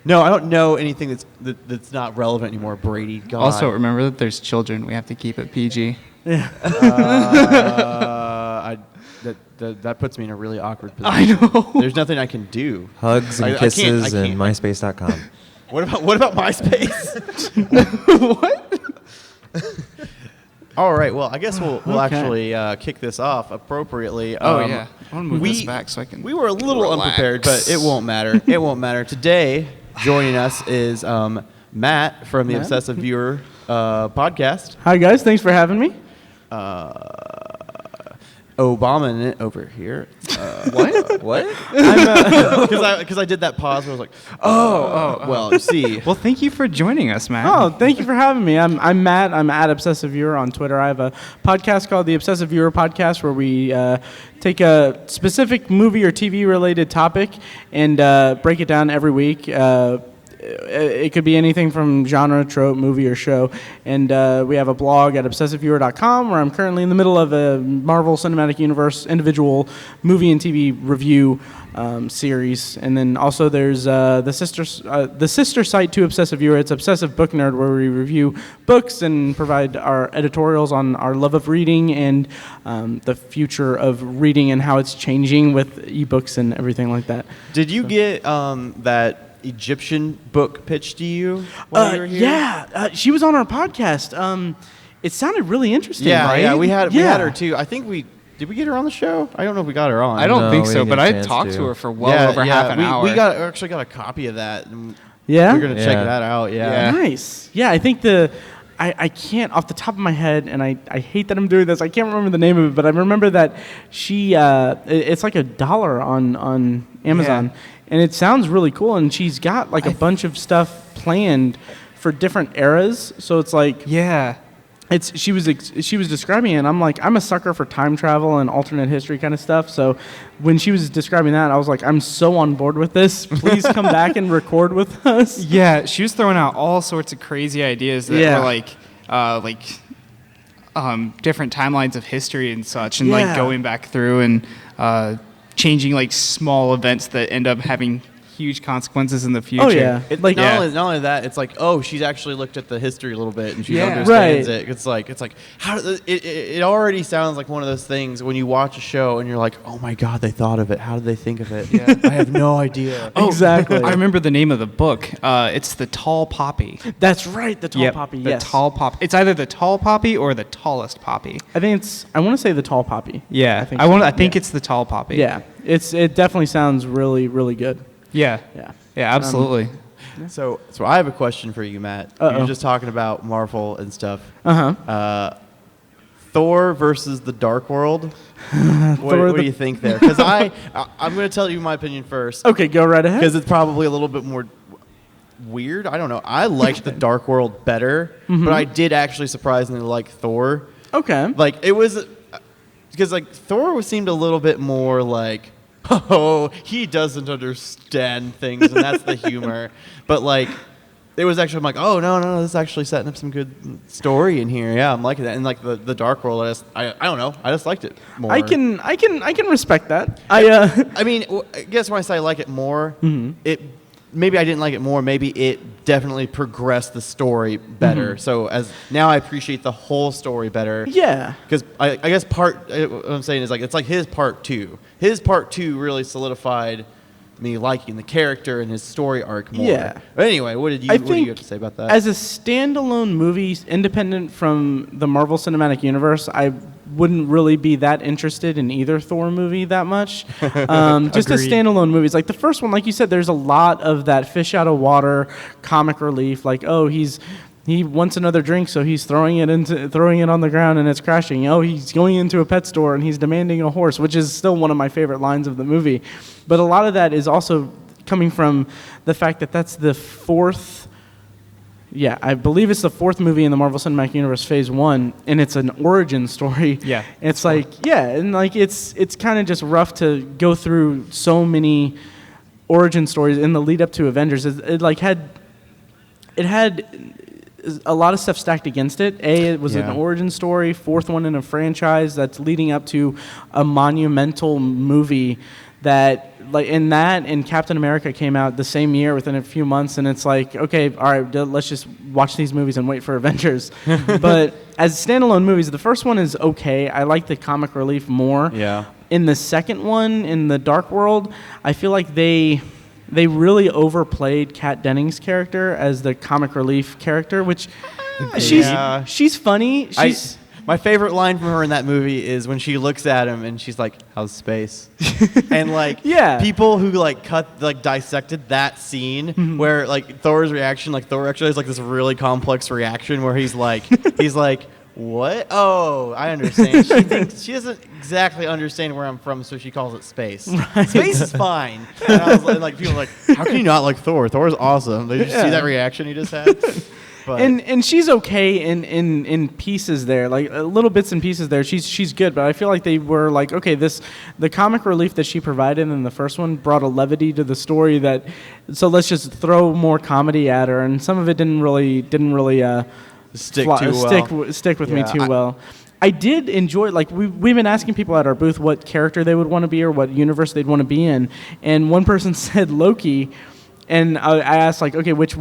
No, I don't know anything that's not relevant anymore, Brady. God. Also, remember that there's children. We have to keep it PG. Yeah. That puts me in a really awkward position. I know. There's nothing I can do. Hugs and kisses and MySpace.com. What about MySpace? What? All right. Well, I guess we'll actually kick this off appropriately. Yeah. I want to move this back so I can. We were a little unprepared, but it won't matter. It won't matter. Today, joining us is Matt from the Obsessive Viewer podcast. Hi, guys. Thanks for having me. Obama over here. What? Because I did that pause where I was like, well, you see. Well, thank you for joining us, Matt. Oh, thank you for having me. I'm Matt. I'm at Obsessive Viewer on Twitter. I have a podcast called the Obsessive Viewer Podcast where we take a specific movie or TV related topic and break it down every week. It could be anything from genre, trope, movie, or show. And we have a blog at obsessiveviewer.com where I'm currently in the middle of a Marvel Cinematic Universe individual movie and TV review series. And then also there's the sister site to Obsessive Viewer. It's Obsessive Book Nerd, where we review books and provide our editorials on our love of reading and the future of reading and how it's changing with ebooks and everything like that. Did you get that Egyptian book pitched to you while you were here? Yeah, she was on our podcast. It sounded really interesting. Yeah, right? yeah, we had her too. I think did we get her on the show? I don't know if we got her on. I don't think we so, didn't but get a I chance talked to to her for over half an hour. We actually got a copy of that. And Yeah? we're gonna check that out. Yeah. Nice. Yeah, I think I can't off the top of my head, and I hate that I'm doing this. I can't remember the name of it, but I remember that she it's like $1 on Amazon, and it sounds really cool. And she's got like a bunch of stuff planned for different eras. So it's like she was describing it, and I'm like, I'm a sucker for time travel and alternate history kind of stuff. So when she was describing that, I was like, I'm so on board with this. Please come back and record with us. Yeah, she was throwing out all sorts of crazy ideas that were like different timelines of history and such, and like going back through and changing like small events that end up having huge consequences in the future. Oh yeah, Not only that, it's like, oh, she's actually looked at the history a little bit and she understands it. It's like how it already sounds like one of those things when you watch a show and you're like, oh my god, they thought of it. How did they think of it? Yeah, I have no idea. Exactly. I remember the name of the book. It's The Tall Poppy. That's right, the tall poppy. The Tall Poppy. It's either the Tall Poppy or the Tallest Poppy. I think I want to say the tall poppy. Yeah, I think it's the Tall Poppy. Yeah, it definitely sounds really, really good. Yeah, absolutely. So I have a question for you, Matt. You're just talking about Marvel and stuff. Thor versus the Dark World. What do you think there? Because I'm going to tell you my opinion first. Okay, go right ahead. Because it's probably a little bit more weird. I don't know. I liked the Dark World better, but I did actually surprisingly like Thor. Okay. Like it was because like Thor seemed a little bit more like, oh, he doesn't understand things, and that's the humor. But like, it was actually, I'm like, oh no, this is actually setting up some good story in here. Yeah, I'm liking that. And like the Dark World, I don't know, I just liked it more. I can respect that. I mean, I guess when I say I like it more, maybe I didn't like it more. Maybe it definitely progressed the story better. So now I appreciate the whole story better. Yeah. Because I guess what I'm saying is like it's like his part two. His part two really solidified me liking the character and his story arc more. Yeah. But anyway, what do you have to say about that? As a standalone movie, independent from the Marvel Cinematic Universe, I wouldn't really be that interested in either Thor movie that much. Just as standalone movies. Like the first one, like you said, there's a lot of that fish out of water comic relief. Like, oh, he wants another drink, so he's throwing it on the ground and it's crashing. Oh, he's going into a pet store and he's demanding a horse, which is still one of my favorite lines of the movie. But a lot of that is also coming from the fact that that's the fourth. Yeah, I believe it's the fourth movie in the Marvel Cinematic Universe Phase 1, and it's an origin story. Yeah. It's like, and like it's kind of just rough to go through so many origin stories in the lead up to Avengers. It had a lot of stuff stacked against it. It was an origin story, fourth one in a franchise that's leading up to a monumental movie that, like, in that and Captain America came out the same year within a few months, and it's like, okay, all right, let's just watch these movies and wait for Avengers. But as standalone movies, the first one is okay. I like the comic relief more. Yeah. In the second one, in the Dark World, I feel like they really overplayed Kat Dennings' character as the comic relief character, which she's funny. My favorite line from her in that movie is when she looks at him and she's like, "How's space?" And like, people who dissected that scene where like Thor's reaction, like Thor actually has like this really complex reaction where he's like, "What? Oh, I understand." She doesn't exactly understand where I'm from, so she calls it space. Right. Space is fine. And I was like, people are like, "How can you not like Thor? Thor is awesome." Did you see that reaction he just had? But. And she's okay in pieces there, like little bits and pieces there. She's good, but I feel like they were like, okay, the comic relief that she provided in the first one brought a levity to the story so let's just throw more comedy at her, and some of it didn't really stick with me too well. I did enjoy, like, we've been asking people at our booth what character they would want to be or what universe they'd want to be in, and one person said Loki, and I asked, like, okay, which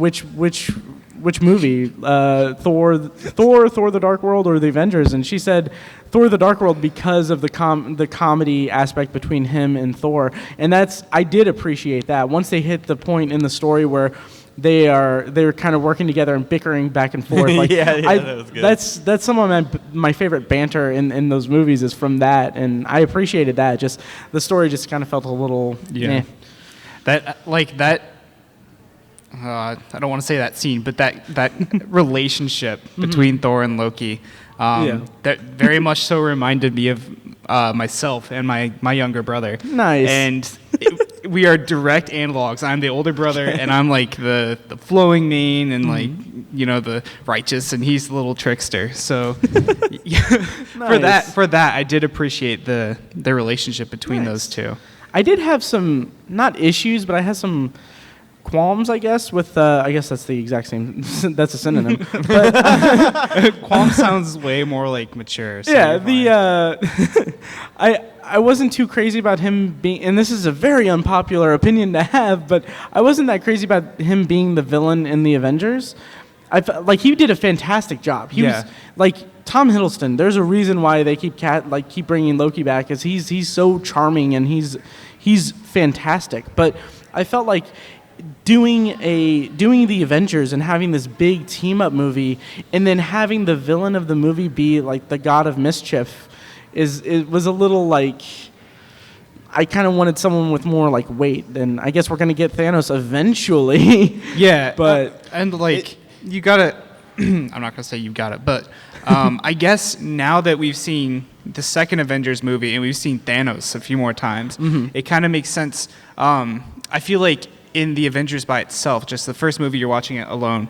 movie? Thor, The Dark World, or The Avengers? And she said Thor: The Dark World because of the comedy aspect between him and Thor, and I did appreciate that. Once they hit the point in the story where they're kind of working together and bickering back and forth. Like, that was good. That's some of my favorite banter in those movies is from that, and I appreciated that. Just the story just kind of felt a little I don't want to say that scene, but that relationship between Thor and Loki, that very much so reminded me of myself and my younger brother. Nice. And we are direct analogs. I'm the older brother, and I'm like the flowing mane and like the righteous, and he's the little trickster. So Nice. for that, I did appreciate the relationship between those two. I did have some, not issues, but I had some qualms, I guess, with, I guess that's the exact same, that's a synonym. But qualm sounds way more like mature. So I wasn't too crazy about him being, and this is a very unpopular opinion to have, but I wasn't that crazy about him being the villain in the Avengers. I felt like he did a fantastic job. He was like Tom Hiddleston. There's a reason why they keep bringing Loki back, is he's so charming and he's fantastic. But I felt like doing the Avengers and having this big team up movie, and then having the villain of the movie be like the god of mischief, it was a little like, I kind of wanted someone with more like weight. Then I guess we're gonna get Thanos eventually. Yeah, but you gotta. I'm not gonna say you got it, but I guess now that we've seen the second Avengers movie and we've seen Thanos a few more times, it kind of makes sense. I feel like in the Avengers by itself, just the first movie you're watching it alone,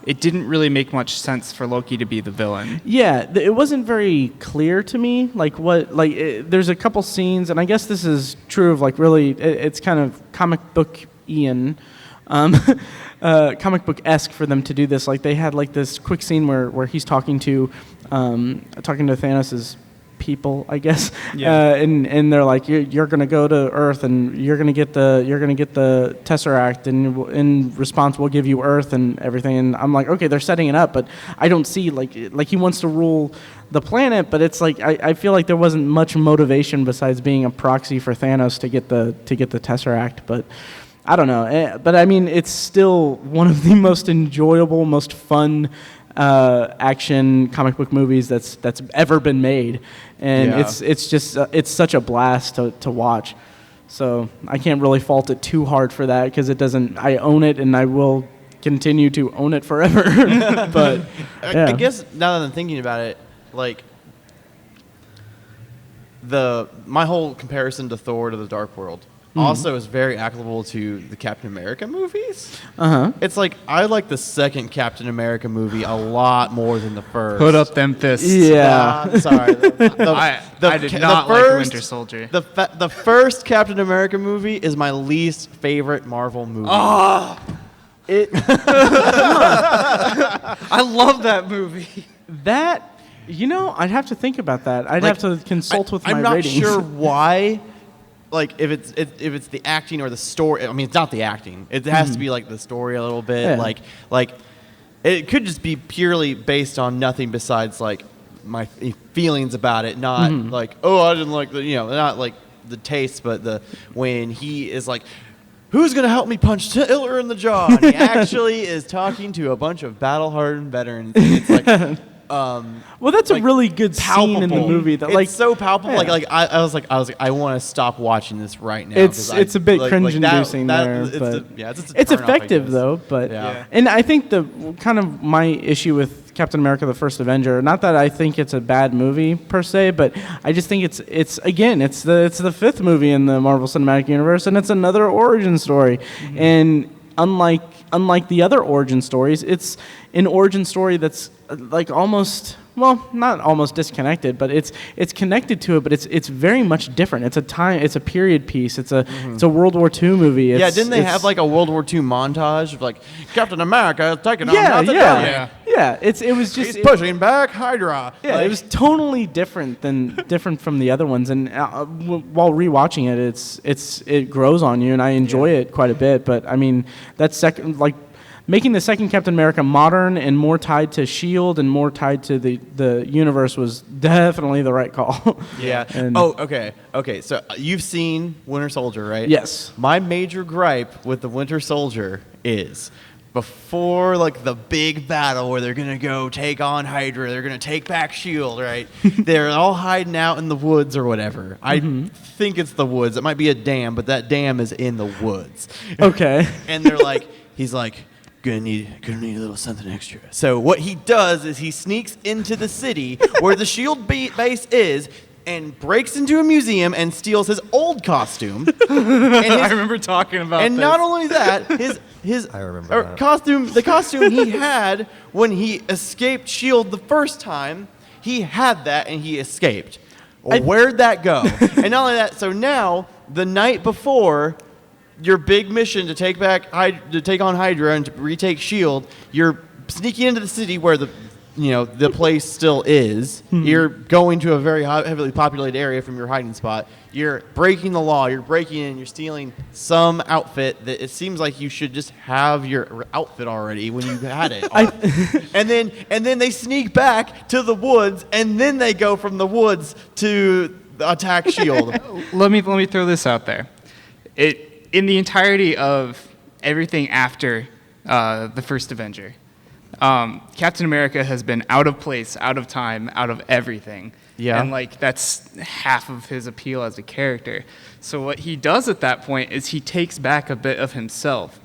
it didn't really make much sense for Loki to be the villain. Yeah, it wasn't very clear to me. There's a couple scenes, and I guess this is true of really, it's kind of comic book-ian, comic book-esque for them to do this. Like, they had this quick scene where he's talking to Thanos's people, I guess, and they're like, you're gonna go to Earth and you're gonna get the Tesseract, and in response we'll give you Earth and everything. And I'm like, okay, they're setting it up, but I don't see like he wants to rule the planet, but it's like I feel like there wasn't much motivation besides being a proxy for Thanos to get the Tesseract. But I don't know, but I mean, it's still one of the most enjoyable, most fun action comic book movies that's ever been made, and it's just it's such a blast to watch. So I can't really fault it too hard for that, because it doesn't. I own it, and I will continue to own it forever. But I guess now that I'm thinking about it, like my whole comparison to Thor to the Dark World also is very applicable to the Captain America movies. It's like, I like the second Captain America movie a lot more than the first. Put up them fists. Yeah. Sorry. I did not like Winter Soldier. The first Captain America movie is my least favorite Marvel movie. I love that movie. That, I'd have to think about that. I'd have to consult with my I'm not ratings. sure why. Like if it's the acting or the story. I mean, it's not the acting. It has to be like the story a little bit. Yeah. Like it could just be purely based on nothing besides like my feelings about it. Not like, oh, I didn't like not like the taste, but when he is like, who's going to help me punch Hitler in the jaw? And he actually is talking to a bunch of battle-hardened veterans. It's like, well, that's a really good scene in the movie. That it's so palpable. Yeah. Like I was like, I want to stop watching this right now. It's a bit cringe-inducing there, but it's effective though. But and I think the kind of my issue with Captain America: The First Avenger, not that I think it's a bad movie per se, but I just think it's the fifth movie in the Marvel Cinematic Universe, and it's another origin story, and unlike the other origin stories, it's an origin story that's like almost, well, not almost disconnected, but it's connected to it, but it's very much different. It's a period piece. It's a World War II movie. Didn't they have like a World War II montage of like Captain America taking on Nazi Germany? Yeah, it was just he's pushing back Hydra. Yeah, it was totally different from the other ones, and while rewatching it, it grows on you, and I enjoy it quite a bit. But I mean, making the second Captain America modern and more tied to S.H.I.E.L.D. and more tied to the universe was definitely the right call. Yeah. Okay. So you've seen Winter Soldier, right? Yes. My major gripe with the Winter Soldier is before like the big battle where they're gonna go take on Hydra, they're gonna take back S.H.I.E.L.D., right? They're all hiding out in the woods or whatever. I think it's the woods. It might be a dam, but that dam is in the woods. Okay. And they're like, he's like, gonna need a little something extra. So what he does is he sneaks into the city where the S.H.I.E.L.D. base is and breaks into a museum and steals his old costume. I remember talking about and this. not only that, his I remember that. the costume he had when he escaped S.H.I.E.L.D. the first time, he had that and he escaped. Well, where'd that go? And not only that, so now the night before your big mission to take on Hydra and to retake S.H.I.E.L.D., you're sneaking into the city where the place still is. You're going to a very heavily populated area from your hiding spot. You're breaking the law. You're breaking in. You're stealing some outfit that it seems like you should just have your outfit already when you had it. and then they sneak back to the woods, and then they go from the woods to attack S.H.I.E.L.D. Let me throw this out there. In the entirety of everything after the first Avenger, Captain America has been out of place, out of time, out of everything. Yeah. And that's half of his appeal as a character. So what he does at that point is he takes back a bit of himself.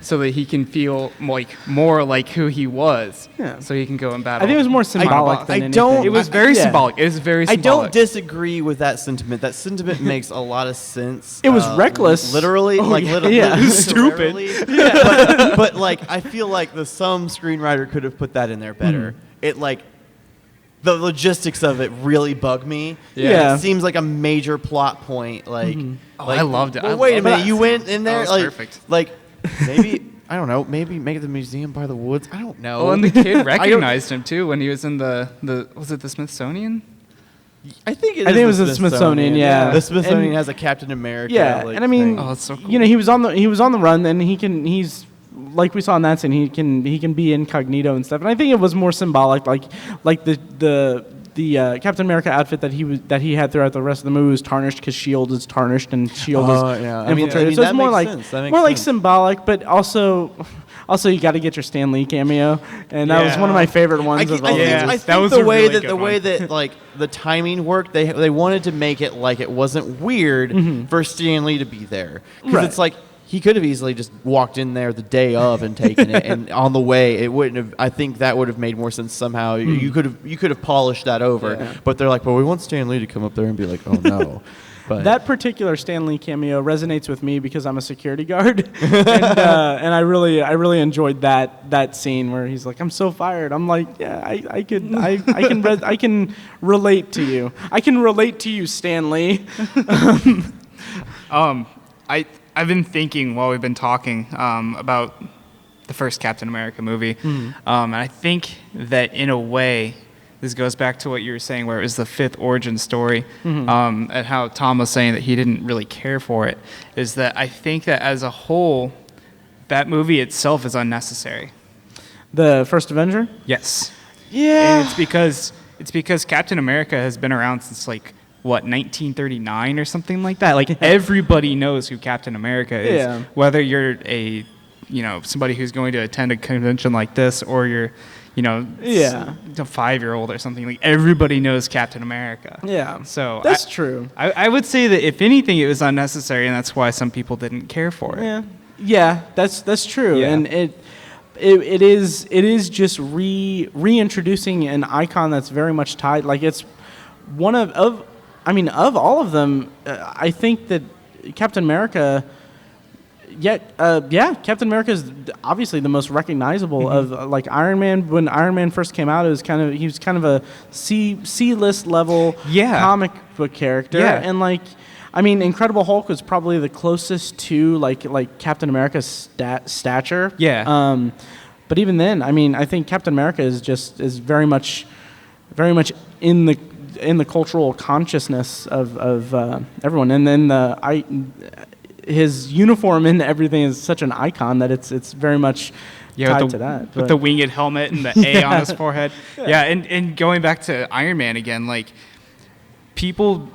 So that he can feel more like who he was. Yeah. So he can go and battle. I think it was more symbolic than anything. It was very symbolic. It was very symbolic. I don't disagree with that sentiment. That sentiment makes a lot of sense. It was reckless. Literally. Literally. Stupid. Yeah. But I feel like some screenwriter could have put that in there better. The logistics of it really bug me. Yeah. It seems like a major plot point. I loved it. Well, wait a minute. You went in there? That was perfect. Maybe, I don't know, maybe make it the museum by the woods. I don't know. Well, and the kid recognized him, too, when he was in was it the Smithsonian? I think it was the Smithsonian, yeah. The Smithsonian has a Captain America. Yeah, and I mean, oh, it's so cool. He was on the run, and he's like we saw in that scene, he can be incognito and stuff. And I think it was more symbolic, like the Captain America outfit that he had throughout the rest of the movie was tarnished because S.H.I.E.L.D. is tarnished and S.H.I.E.L.D. is infiltrated. So it's more like symbolic, but also you got to get your Stan Lee cameo, and that was one of my favorite ones. I think the way that the timing worked, they wanted to make it like it wasn't weird for Stan Lee to be there, because it's like. He could have easily just walked in there the day of and taken it, and on the way it wouldn't have. I think that would have made more sense somehow. You could have polished that over, but they're like, "Well, we want Stan Lee to come up there and be like, oh no." But that particular Stan Lee cameo resonates with me because I'm a security guard, and I really enjoyed that scene where he's like, "I'm so fired." I'm like, "Yeah, I can relate to you. I can relate to you, Stan Lee." I've been thinking while we've been talking about the first Captain America movie. And I think that in a way, this goes back to what you were saying, where it was the 5th origin story, and how Tom was saying that he didn't really care for it, is that I think that as a whole, that movie itself is unnecessary. The first Avenger? Yes. Yeah. And it's because Captain America has been around since 1939 or something like that. Like everybody knows who Captain America is. Yeah. Whether you're somebody who's going to attend a convention like this, or you're a 5-year-old or something, like everybody knows Captain America. Yeah. So that's true. I would say that if anything, it was unnecessary, and that's why some people didn't care for it. Yeah. Yeah, that's true. Yeah. And it is just reintroducing an icon that's very much tied. Like it's one of all of them. I think that Captain America. Captain America is obviously the most recognizable of like Iron Man. When Iron Man first came out, he was kind of a C-list level comic book character, and Incredible Hulk was probably the closest to like Captain America's stature. Yeah. But even then, I think Captain America is very much in the cultural consciousness of everyone, and then his uniform and everything is such an icon that it's very much tied to that. With the winged helmet and the A on his forehead. Yeah, and going back to Iron Man again, like people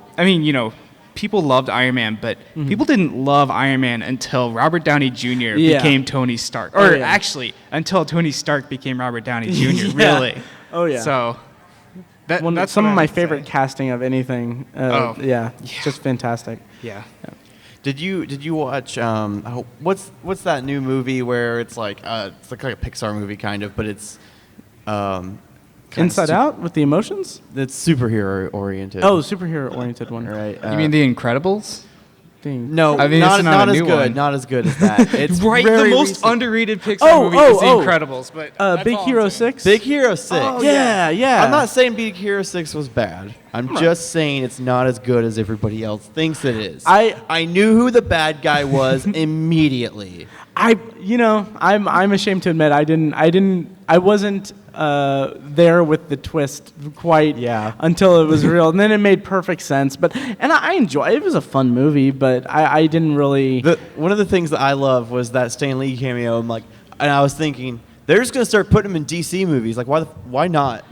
loved Iron Man, but people didn't love Iron Man until Robert Downey Jr. became Tony Stark. Or actually, until Tony Stark became Robert Downey Jr., really. Oh, yeah. So that's some of my favorite casting of anything. Just fantastic. Yeah. Did you watch what's that new movie where it's like a Pixar movie kind of, but it's Inside Out with the emotions? It's superhero oriented. Oh, superhero oriented one. Right. You mean The Incredibles? No, I mean, not as good. one. Not as good as that. It's right. very The most recent. underrated Pixar movie is The Incredibles, but Big Hero 6. Big Hero 6. Oh, yeah. I'm not saying Big Hero 6 was bad. I'm just saying it's not as good as everybody else thinks it is. I knew who the bad guy was immediately. I'm ashamed to admit I wasn't there with the twist quite until it was real, and then it made perfect sense. And I enjoy it. Was a fun movie, but I didn't really. One of the things that I love was that Stan Lee cameo. And I was thinking they're just gonna start putting him in DC movies. Like why not?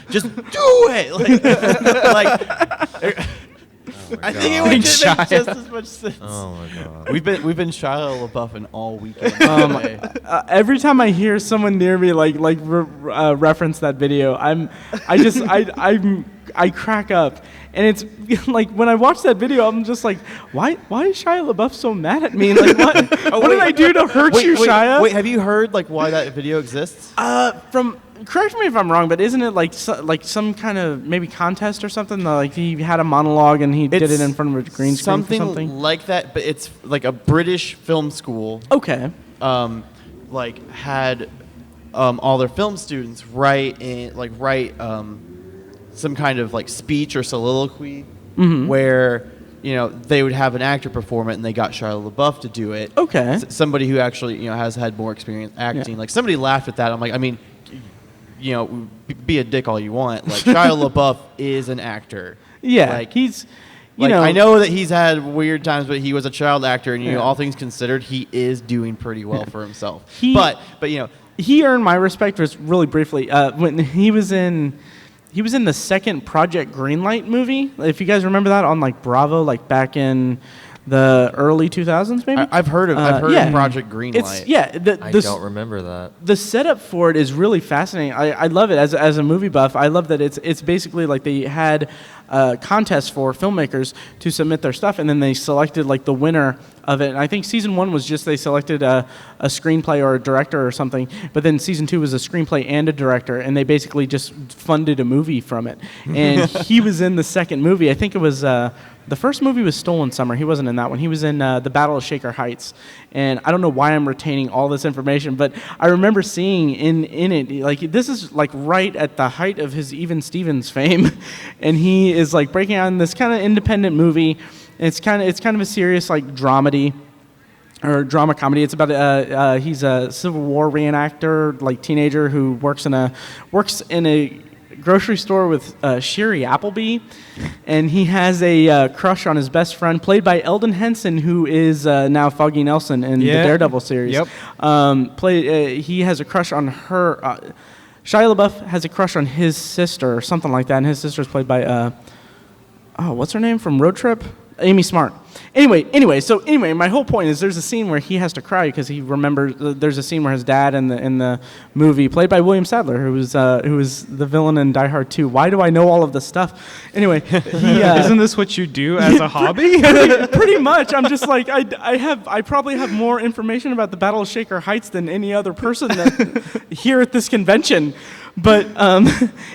just do it. I think it would make just as much sense. Oh my god. We've been Shia LaBeoufing all weekend. Every time I hear someone near me reference that video, I crack up, and it's like when I watch that video, I'm just like, why is Shia LaBeouf so mad at me? Like what? What did I do to hurt you, Shia? Wait, have you heard why that video exists? Correct me if I'm wrong, but isn't it like some kind of maybe contest or something? Like he had a monologue and he did it in front of a green screen or something like that. But it's like a British film school. Okay. Had all their film students write some kind of speech or soliloquy where they would have an actor perform it, and they got Shia LaBeouf to do it. Okay. Somebody who actually has had more experience acting. Yeah. Somebody laughed at that. I'm like, be a dick all you want. Shia LaBeouf is an actor. Yeah, he's. I know that he's had weird times, but he was a child actor, and all things considered, he is doing pretty well for himself. But he earned my respect just really briefly when he was in. He was in the second Project Greenlight movie. If you guys remember that on Bravo, back in the early 2000s, maybe. I've heard of Project Greenlight. I don't remember that. The setup for it is really fascinating. I love it as a movie buff. I love that it's basically they had contests for filmmakers to submit their stuff, and then they selected the winner of it. And I think season 1 was just they selected a screenplay or a director or something, but then season 2 was a screenplay and a director, and they basically just funded a movie from it. And he was in the second movie. I think it was the first movie was Stolen Summer. He wasn't in that one. He was in The Battle of Shaker Heights. And I don't know why I'm retaining all this information, but I remember seeing in it, this is right at the height of his Even Stevens fame. And he is breaking out in this kind of independent movie. It's kind of a serious dramedy. or drama comedy. It's about he's a Civil War reenactor, like teenager who works in a grocery store with Sherry Appleby, and he has a crush on his best friend, played by Eldon Henson, who is now Foggy Nelson in the Daredevil series. Yep. He has a crush on her. Shia LaBeouf has a crush on his sister, or something like that, and his sister is played by what's her name from Road Trip? Amy Smart. Anyway, my whole point is there's a scene where he has to cry because he remembers. There's a scene where his dad in the movie, played by William Sadler, who was the villain in Die Hard 2. Why do I know all of this stuff? Anyway, isn't this what you do as a hobby? Pretty much. I'm just like I probably have more information about the Battle of Shaker Heights than any other person here at this convention. But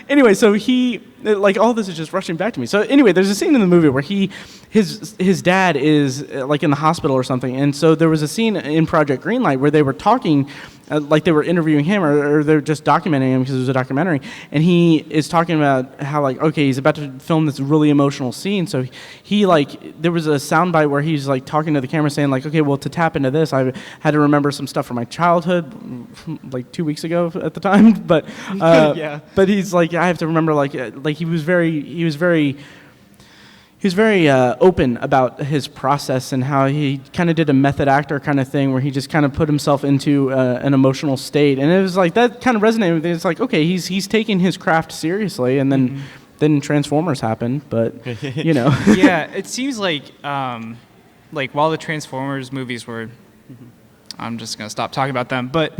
anyway, so he, like, all this is just rushing back to me. So anyway, there's a scene in the movie where his dad is like in the hospital or something, and so there was a scene in Project Greenlight where they were talking, like they were interviewing him or they're just documenting him because it was a documentary, and he is talking about how, like, okay, he's about to film this really emotional scene, so he like, there was a soundbite where he's like talking to the camera saying like, okay, well, to tap into this, I had to remember some stuff from my childhood, like 2 weeks ago at the time, but but he's like, I have to remember like he was very open about his process and how he kind of did a method actor kind of thing where he just kind of put himself into an emotional state, and it was like that kind of resonated with me. It's like, okay, he's taking his craft seriously, and then Transformers happened, but you know. Yeah, it seems like while the Transformers movies were, I'm just gonna stop talking about them, but.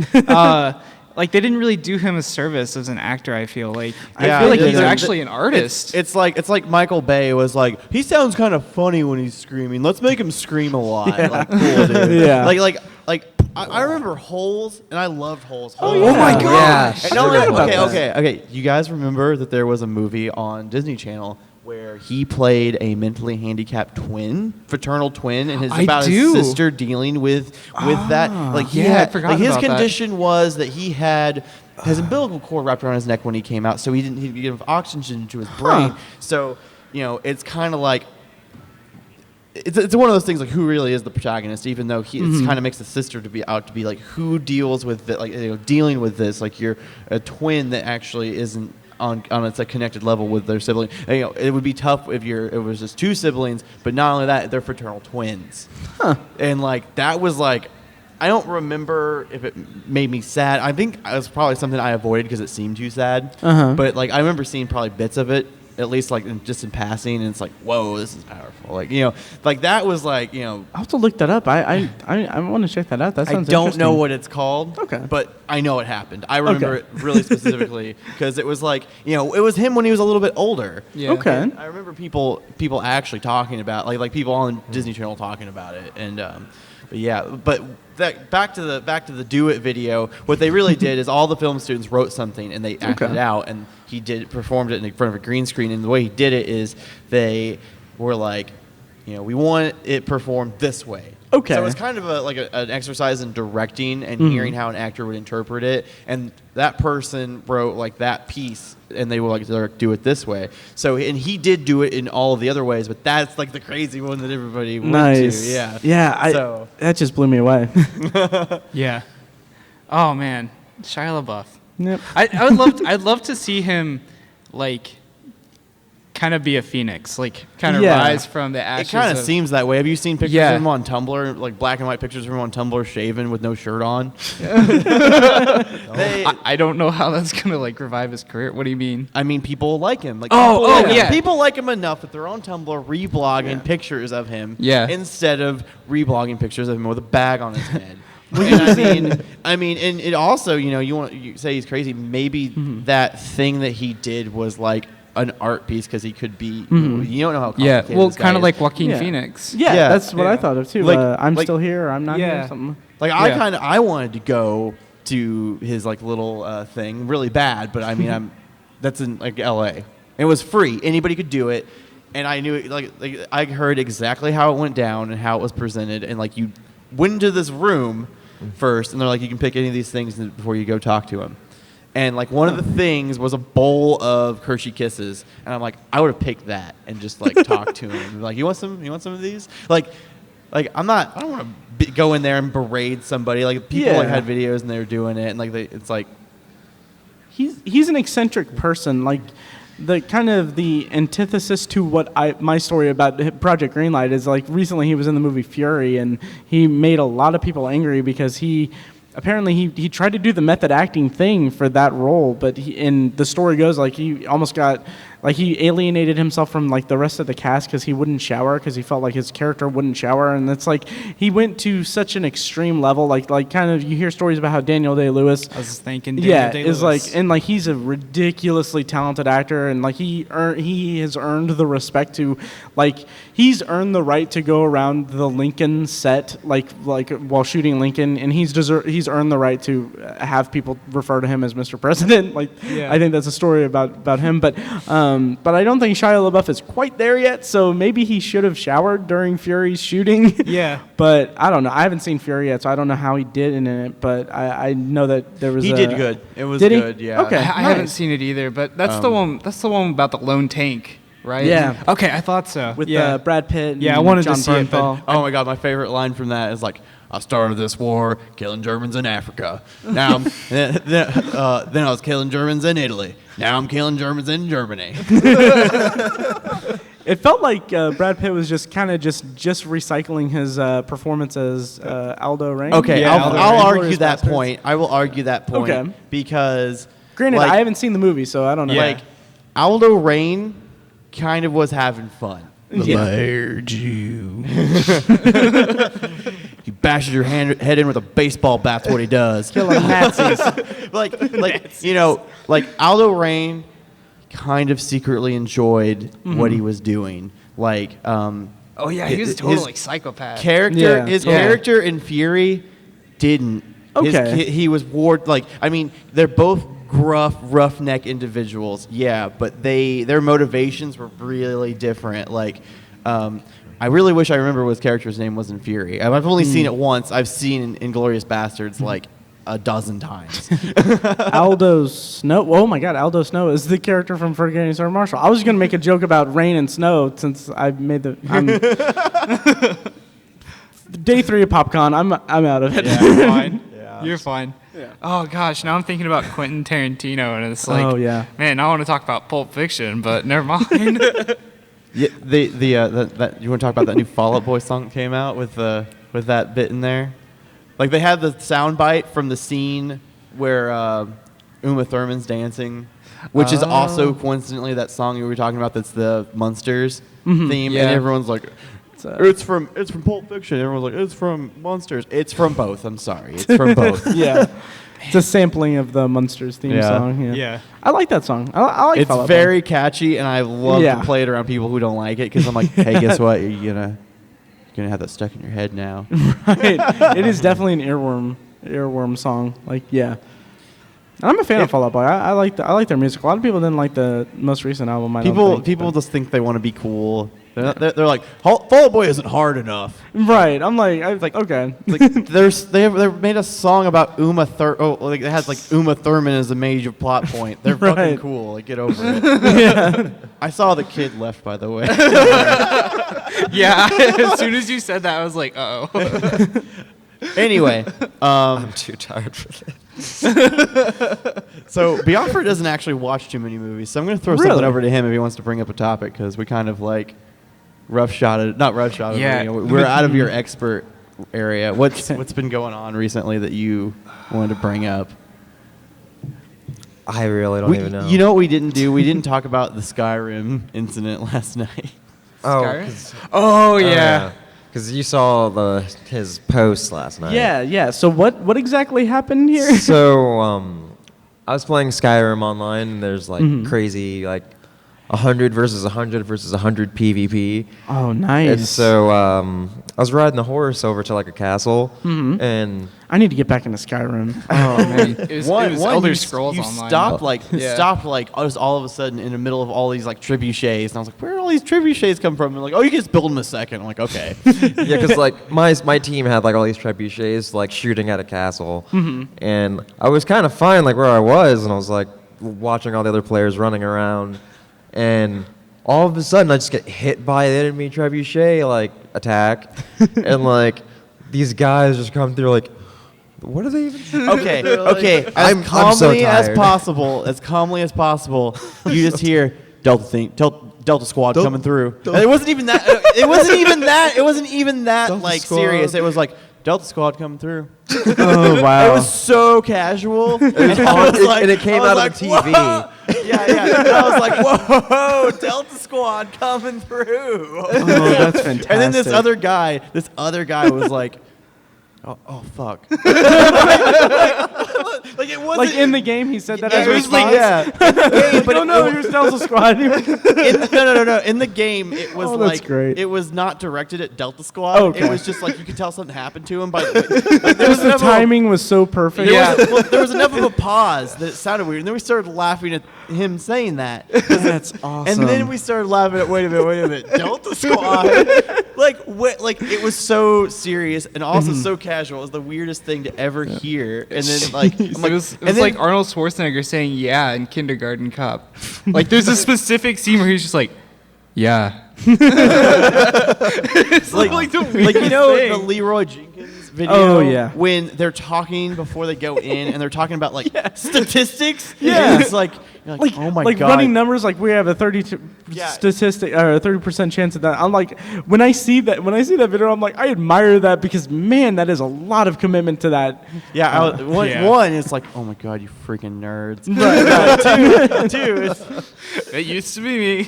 Like, they didn't really do him a service as an actor, I feel like. I feel like he's actually an artist. It's like Michael Bay was like, he sounds kind of funny when he's screaming. Let's make him scream a lot. Yeah. Like, cool, dude. Yeah. Like I remember Holes, and I loved Holes. Oh, yeah. Oh my gosh. And okay. You guys remember that there was a movie on Disney Channel where he played a mentally handicapped fraternal twin, and it's about his sister dealing with that. Like I forgot like his about condition was that he had his umbilical cord wrapped around his neck when he came out, so he'd give oxygen to his brain. So, you know, it's kind of like it's one of those things like, who really is the protagonist, even though it kind of makes the sister to be like, who deals with it, like, you know, dealing with this, like, you're a twin that actually isn't on it's a connected level with their sibling. And, you know, it would be tough if it was just two siblings, but not only that, they're fraternal twins. And like, that was like, I don't remember if it made me sad. I think it was probably something I avoided because it seemed too sad. But like, I remember seeing probably bits of it, at least like just in passing, and it's like, whoa, this is powerful. Like, you know, like that was like, you know, I'll have to look that up. I want to check that out. That sounds I don't interesting. know what it's called. Okay. But I know it happened. I remember it really specifically because it was like, you know, it was him when he was a little bit older. Yeah. Okay. And I remember people actually talking about, like people on Disney Channel talking about it, and but that back to the Do It video. What they really did is all the film students wrote something and they acted it out, and he performed it in front of a green screen. And the way he did it is they were like, you know, we want it performed this way. Okay. So it's kind of an exercise in directing and hearing how an actor would interpret it. And that person wrote like that piece, and they were like, do it this way. So, and he did do it in all of the other ways, but that's like the crazy one that everybody went to. Yeah. Yeah. That just blew me away. Yeah. Oh man, Shia LaBeouf. Yep. I'd love to see him like kind of be a phoenix, like kind of rise from the ashes. It kind of seems that way. Have you seen pictures of him on Tumblr, like black and white pictures of him on Tumblr, shaven with no shirt on? I don't know how that's gonna like revive his career. What do you mean? I mean, people like him. Like, people like him enough that they're on Tumblr reblogging pictures of him, instead of reblogging pictures of him with a bag on his head. And I mean, and it also, you know, you say he's crazy. Maybe that thing that he did was like an art piece because he could be. You don't know how complicated this guy kind of is. like Joaquin Phoenix. Yeah, that's what I thought of too. Like, I'm still here. I'm not here. Something. Like I wanted to go to his like little thing really bad, but I mean that's in like L.A. It was free. Anybody could do it, and I knew it, like I heard exactly how it went down and how it was presented, and like you went into this room first, and they're like, you can pick any of these things before you go talk to him. And like one of the things was a bowl of Hershey Kisses, and I'm like, I would have picked that and just like talked to him, like, you want some of these? Like, like I don't want to go in there and berate somebody. Like people like had videos and they were doing it, and like it's like he's an eccentric person. Like the antithesis to what my story about Project Greenlight is, like recently he was in the movie Fury and he made a lot of people angry because he tried to do the method acting thing for that role, but and the story goes like he almost got like he alienated himself from like the rest of the cast because he wouldn't shower because he felt like his character wouldn't shower, and it's like he went to such an extreme level. Like kind of you hear stories about how Daniel Day-Lewis. I was just thinking. Daniel Day-Lewis. Is like, and like he's a ridiculously talented actor, and like he has earned the respect to, like he's earned the right to go around the Lincoln set like while shooting Lincoln, and he's earned the right to have people refer to him as Mr. President. Like I think that's a story about him, but I don't think Shia LaBeouf is quite there yet. So maybe he should have showered during Fury's shooting. Yeah, but I don't know. I haven't seen Fury yet, so I don't know how he did in it. But I know that there was. He did good. It was did good. He? Yeah. Okay. I haven't seen it either, but that's the one. That's the one about the lone tank, right? Yeah. Okay, I thought so. With Brad Pitt. And I wanted John to see it, but Bernthal. Oh my God, my favorite line from that is like, I started this war killing Germans in Africa. Now, then I was killing Germans in Italy. Now I'm killing Germans in Germany. It felt like Brad Pitt was just kind of just recycling his performance as Aldo Rain. Okay, Yeah, I'll argue Glorious that Bastards. point. I will argue that point Okay. because, Granted, like, I haven't seen the movie, so I don't know. like Aldo Rain kind of was having fun. Yeah. Laird Jew. He bashes your head in with a baseball bat. That's what he does. Killing Nazis. like you know, like Aldo Rain kind of secretly enjoyed what he was doing. Like, oh yeah, he was a total like psychopath. His character in Fury didn't. Okay. He was ward like. I mean, they're both gruff, roughneck individuals. Yeah, but their motivations were really different. Like, I really wish I remember what his character's name was in Fury. I've only seen it once. I've seen Inglourious Bastards like a dozen times. Aldo Snow. Oh my God, Aldo Snow is the character from Forgetting Sarah Marshall. I was gonna make a joke about rain and snow since I made day 3 of Popcon. I'm out of it. Yeah, you're fine. Yeah. You're fine. Yeah. Oh gosh, now I'm thinking about Quentin Tarantino, and it's like, Oh, yeah. man, I want to talk about Pulp Fiction, but never mind. Yeah, that you want to talk about that new Fall Out Boy song that came out with that bit in there? Like they had the sound bite from the scene where Uma Thurman's dancing, which is also coincidentally that song you were talking about. That's the Munsters theme, Yeah. and everyone's like, it's from Pulp Fiction. Everyone's like, it's from Munsters. It's from both. I'm sorry, it's from both. Yeah. It's a sampling of the Munsters theme song. Yeah. I like that song. I like It's Fall Out very catchy, and I love Yeah. to play it around people who don't like it because I'm like, hey, guess what? You're gonna have that stuck in your head now. Boy. Right. It is definitely an earworm song. Like, yeah. And I'm a fan of Fall Out Boy. I like their music. A lot of people didn't like the most recent album. People just think they want to be cool. They're like, Fall Out Boy isn't hard enough. Right. I'm like, okay. Like they made a song about Uma Thurman. It has like Uma Thurman as a major plot point. They're fucking Right. cool. Like, get over it. Yeah. I saw the kid left, by the way. Yeah, as soon as you said that, I was like, uh-oh. Anyway, I'm too tired for this. so Biafra doesn't actually watch too many movies, so I'm going to throw something over to him if he wants to bring up a topic, because we kind of like not roughshotted. Yeah. We're out of your expert area. What's been going on recently that you wanted to bring up? I really don't even know. You know what we didn't do? We didn't talk about the Skyrim incident last night. Oh yeah. Because you saw his post last night. Yeah. So what exactly happened here? So I was playing Skyrim online, and there's like crazy like 100 versus 100 versus 100 PvP. Oh, nice. And so I was riding the horse over to like a castle, and I need to get back into Skyrim. Oh man, it was Elder Scrolls you Online. stopped like just all of a sudden in the middle of all these like trebuchets, and I was like, where did all these trebuchets come from? And like, oh, you can just build them in a second. I'm like, okay. yeah, because like my team had like all these trebuchets like shooting at a castle, and I was kind of fine like where I was, and I was like watching all the other players running around, and all of a sudden I just get hit by the enemy trebuchet like attack, and like these guys just come through like, what are they even saying? Okay. I'm Calmly so as tired. possible, you just hear Delta Squad coming through. And it wasn't even that. It wasn't even that Delta like Squad. serious. It was like Delta Squad coming through. Oh wow. It was so casual. And it came out of the TV. Whoa. Yeah. And I was like, whoa, Delta Squad coming through. Oh, that's fantastic. And then this other guy was like, oh fuck. Like it wasn't like in the game, he said that Yeah, as it a was response. in the game, but no, here's Delta Squad. no. In the game, it was that's great. it was not directed at Delta Squad. Okay. It was just like you could tell something happened to him. But like, there was The enough of timing was so perfect. there was enough of a pause that it sounded weird, and then we started laughing at him saying that. That's awesome. And then we started laughing at wait a minute, Delta Squad. like it was so serious and also so casual. It was the weirdest thing to ever hear. And then like I'm It was like Arnold Schwarzenegger saying "yeah" in Kindergarten Cop. Like there's a specific scene where he's just like, "Yeah." It's like the you weirdest know thing. the Leroy Jenkins video. Oh, yeah. When they're talking before they go in and they're talking about like statistics. Yeah. It's like you're like oh my like god. running numbers, like we have a 30 Yeah. statistic or a 30% chance of that. I'm like, when I see that video, I'm like, I admire that because man, that is a lot of commitment to that. Yeah, Yeah. one, it's like, oh my god, you freaking nerds. Two, It used to be me.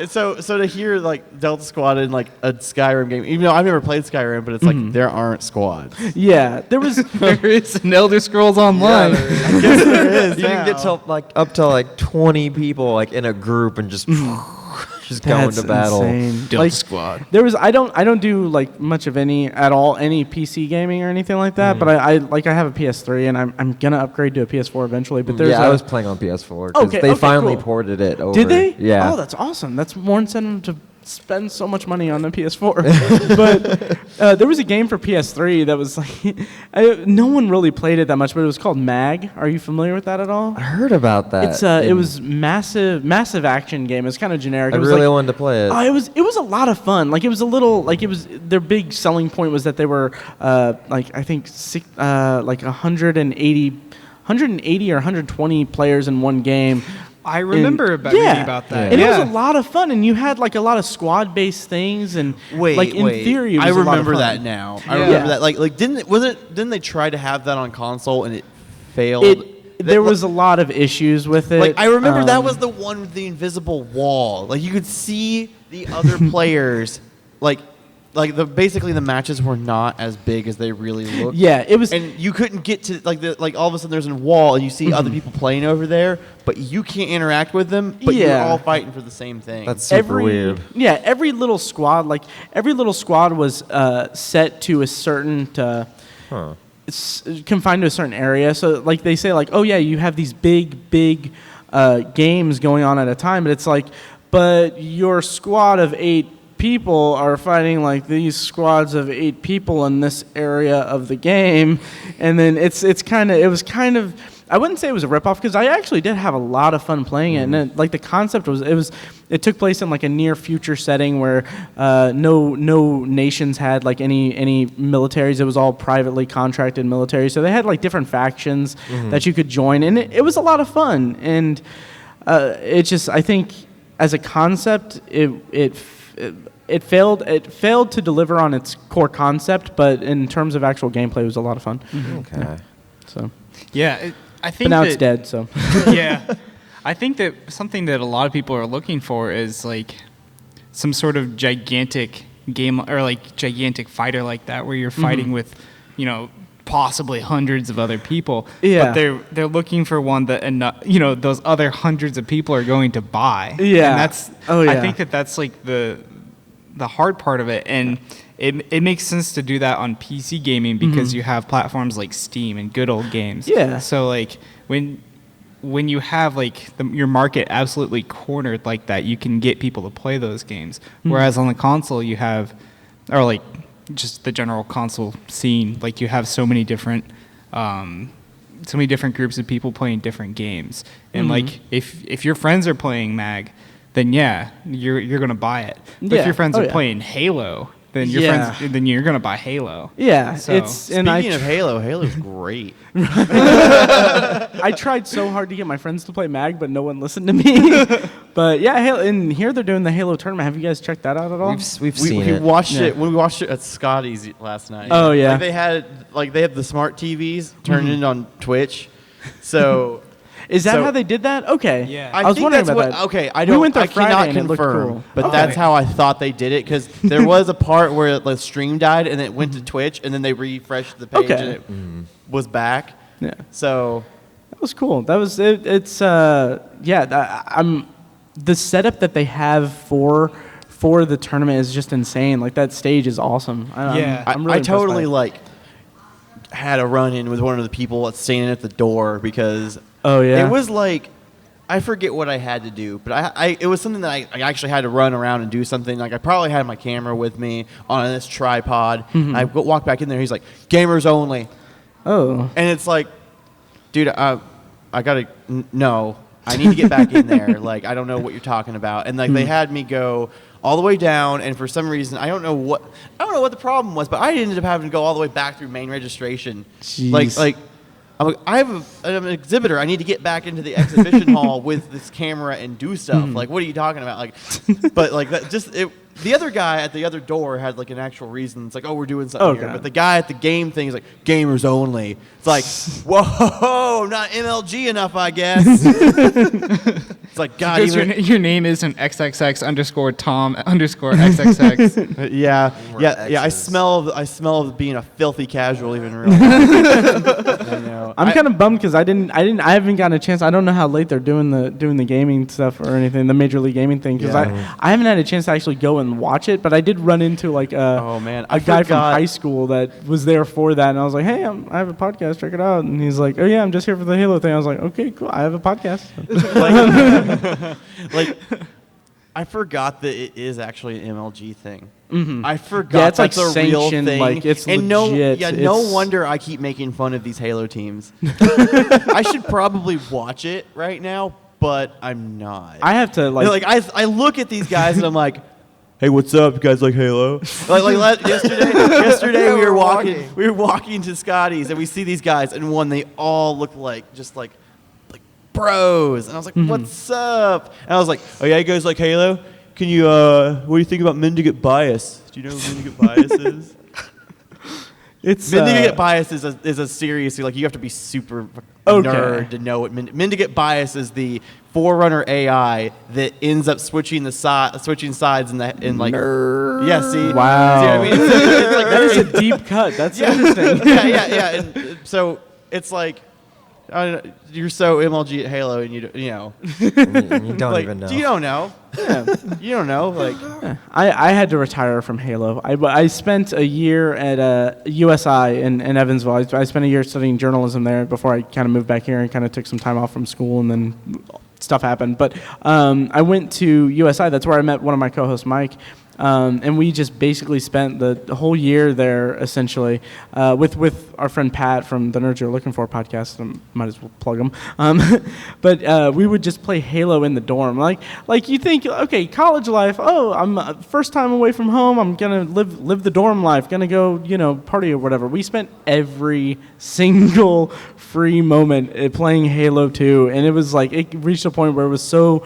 so to hear like Delta Squad in like a Skyrim game, even though I've never played Skyrim, but it's like there aren't squads. Yeah, there was. There is an Elder Scrolls Online. I guess there is. You can get to like up to like 20 people like in a group and just just going That's to battle. insane. Delta Like, Squad. there was I don't do like much of any PC gaming or anything like that, but I have a PS3 and I'm gonna upgrade to a PS4 eventually. But there's Yeah, I was playing on PS4 'cause Okay, they okay, finally cool. ported it over. Did they? Yeah. Oh, that's awesome. That's more incentive to spend so much money on the PS4. But there was a game for PS3 that was like no one really played it that much, but it was called Mag. Are you familiar with that at all? I heard about that. It's it was massive action game. It's kind of generic. I It was really like, wanted to play it. it was a lot of fun. Like it was a little like it was their big selling point was that they were like I think like 180 or 120 players in one game. I remember reading about that. And Yeah. it was a lot of fun, and you had like a lot of squad-based things, and like in theory, it was I a lot of remember fun. that now. I Yeah. remember that. Like didn't they try to have that on console and it failed? There was a lot of issues with it. Like I remember that Um, was the one with the invisible wall. Like you could see the other players. Basically the matches were not as big as they really looked. Yeah, it was. And you couldn't get to like all of a sudden there's a wall and you see other people playing over there, but you can't interact with them. But you're Yeah. all fighting for the same thing. That's super weird. Yeah, every little squad was set to a certain it's confined to a certain area. So like they say like, oh yeah, you have these big games going on at a time, but it's like, but your squad of 8 people are fighting like these squads of 8 people in this area of the game, and then it was kind of I wouldn't say it was a ripoff because I actually did have a lot of fun playing it, and like the concept it took place in like a near future setting where no nations had like any militaries. It was all privately contracted military, so they had like different factions that you could join, and it was a lot of fun. And it just I think as a concept it failed to deliver on its core concept, but in terms of actual gameplay, it was a lot of fun. Okay. Yeah. So, Yeah, I think but now that, it's dead. So, Yeah, I think that something that a lot of people are looking for is like some sort of gigantic game or like gigantic fighter like that, where you're fighting with, possibly hundreds of other people. Yeah. But they're looking for one that those other hundreds of people are going to buy. Yeah. And that's I think that's like the hard part of it, and it makes sense to do that on PC gaming because you have platforms like Steam and good old games. Yeah. So like when you have like your market absolutely cornered like that, you can get people to play those games. Whereas on the console you have, or like just the general console scene, like you have so many different groups of people playing different games. And like if your friends are playing Mag, then yeah, you're gonna buy it. But if your friends are playing Halo, then then you're gonna buy Halo. Yeah, so. Speaking of Halo's great. I tried so hard to get my friends to play Mag, but no one listened to me. But yeah, Halo, and here they're doing the Halo tournament. Have you guys checked that out at all? We've seen it. We watched it when we watched it at Scotty's last night. Oh yeah, they have the smart TVs turned in on Twitch, so. Is that how they did that? Okay. Yeah. I was wondering about that. Okay, I went there Friday cannot and it looked confirm, cool. but that's how I thought they did it, because there was a part where the stream died and it went to Twitch and then they refreshed the page and it was back. Yeah. So that was cool. That was it. It's the setup that they have for the tournament is just insane. Like that stage is awesome. I'm really I totally impressed by it. had a run-in with one of the people standing at the door because it was like, I forget what I had to do, but it was something that I actually had to run around and do something. Like I probably had my camera with me on this tripod. I walked back in there. He's like, "Gamers only." Oh. And it's like, dude, I gotta no. I need to get back in there. Like I don't know what you're talking about. And like they had me go all the way down, and for some reason I don't know what the problem was, but I ended up having to go all the way back through main registration. Jeez. Like I'm an exhibitor. I need to get back into the exhibition hall with this camera and do stuff. Like, what are you talking about? Like, but like that, the other guy at the other door had like an actual reason. It's like, oh, we're doing something here. But the guy at the game thing is like, gamers only. It's like, whoa, not MLG enough, I guess. It's like, God, because your name isn't XXX_Tom_XXX. yeah. I smell of being a filthy casual even in real life. I'm kind of bummed because I haven't gotten a chance. I don't know how late they're doing the gaming stuff or anything, the Major League Gaming thing, because I haven't had a chance to actually go and watch it. But I did run into like a guy from high school that was there for that, and I was like, hey, I have a podcast, check it out. And he's like, oh yeah, I'm just here for the Halo thing. I was like, okay, cool, I have a podcast. like I forgot that it is actually an MLG thing. I forgot yeah, it's that's like a real thing. Like it's and legit. No wonder I keep making fun of these Halo teams. I should probably watch it right now, but I'm not. I have to I look at these guys and I'm like, hey, what's up? You guys like Halo? yesterday we were walking to Scotty's and we see these guys, and they all look like bros, and I was like, what's up? And I was like, oh yeah, you guys like Halo? Can you what do you think about Mendicant Bias? Do you know what Mendicant Bias is? Mendicant Bias is a serious, like, you have to be super nerd to know what Mendicant Bias is. The Forerunner AI that ends up switching sides in like nerd. Yeah, see, wow, see what I mean? It's like, that is a deep cut. That's interesting. yeah. And so it's like, you're so MLG at Halo, and you know. You don't like, even know. You don't know. Yeah. You don't know. Like, I had to retire from Halo. I spent a year at USI in Evansville. I spent a year studying journalism there before I kind of moved back here and kind of took some time off from school, and then stuff happened. But I went to USI. That's where I met one of my co-hosts, Mike. And we just basically spent the whole year there, essentially, with our friend Pat from the Nerds You're Looking For podcast. I might as well plug him. But we would just play Halo in the dorm. Like you think, okay, college life. Oh, I'm first time away from home. I'm gonna live the dorm life. Gonna go, party or whatever. We spent every single free moment playing Halo 2, and it was like it reached a point where it was so.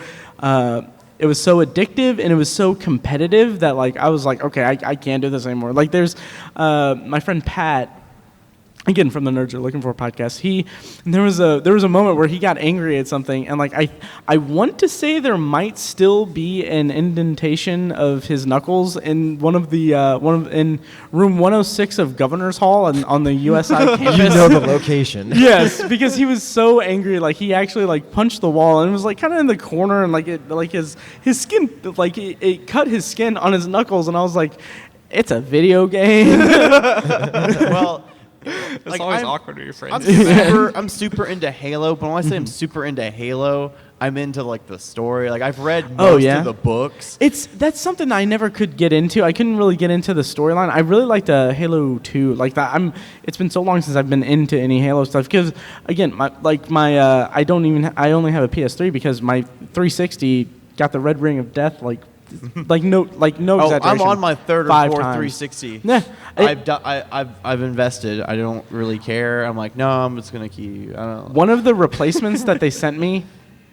It was so addictive and it was so competitive that like I was like, okay, I can't do this anymore. Like there's my friend Pat, again from the Nerds You're Looking For podcast. There was a moment where he got angry at something, and like I want to say there might still be an indentation of his knuckles in in room 106 of Governor's Hall on the USI campus. You know the location. Yes, because he was so angry. Like he actually like punched the wall, and it was like kind of in the corner, and like his skin, like it cut his skin on his knuckles, and I was like, it's a video game. Well. It's always awkward with your friends. I'm super into Halo, but when I say I'm super into Halo, I'm into like the story. Like I've read most of the books. That's something I never could get into. I couldn't really get into the storyline. I really liked Halo 2. Like that, it's been so long since I've been into any Halo stuff. Because again, I only have a PS3 because my 360 got the Red Ring of Death like no Oh, exaggeration. I'm on my third or 5 fourth times. 360. Yeah, I've invested. I don't really care. I'm like, no, I'm just gonna keep. I don't know. One of the replacements that they sent me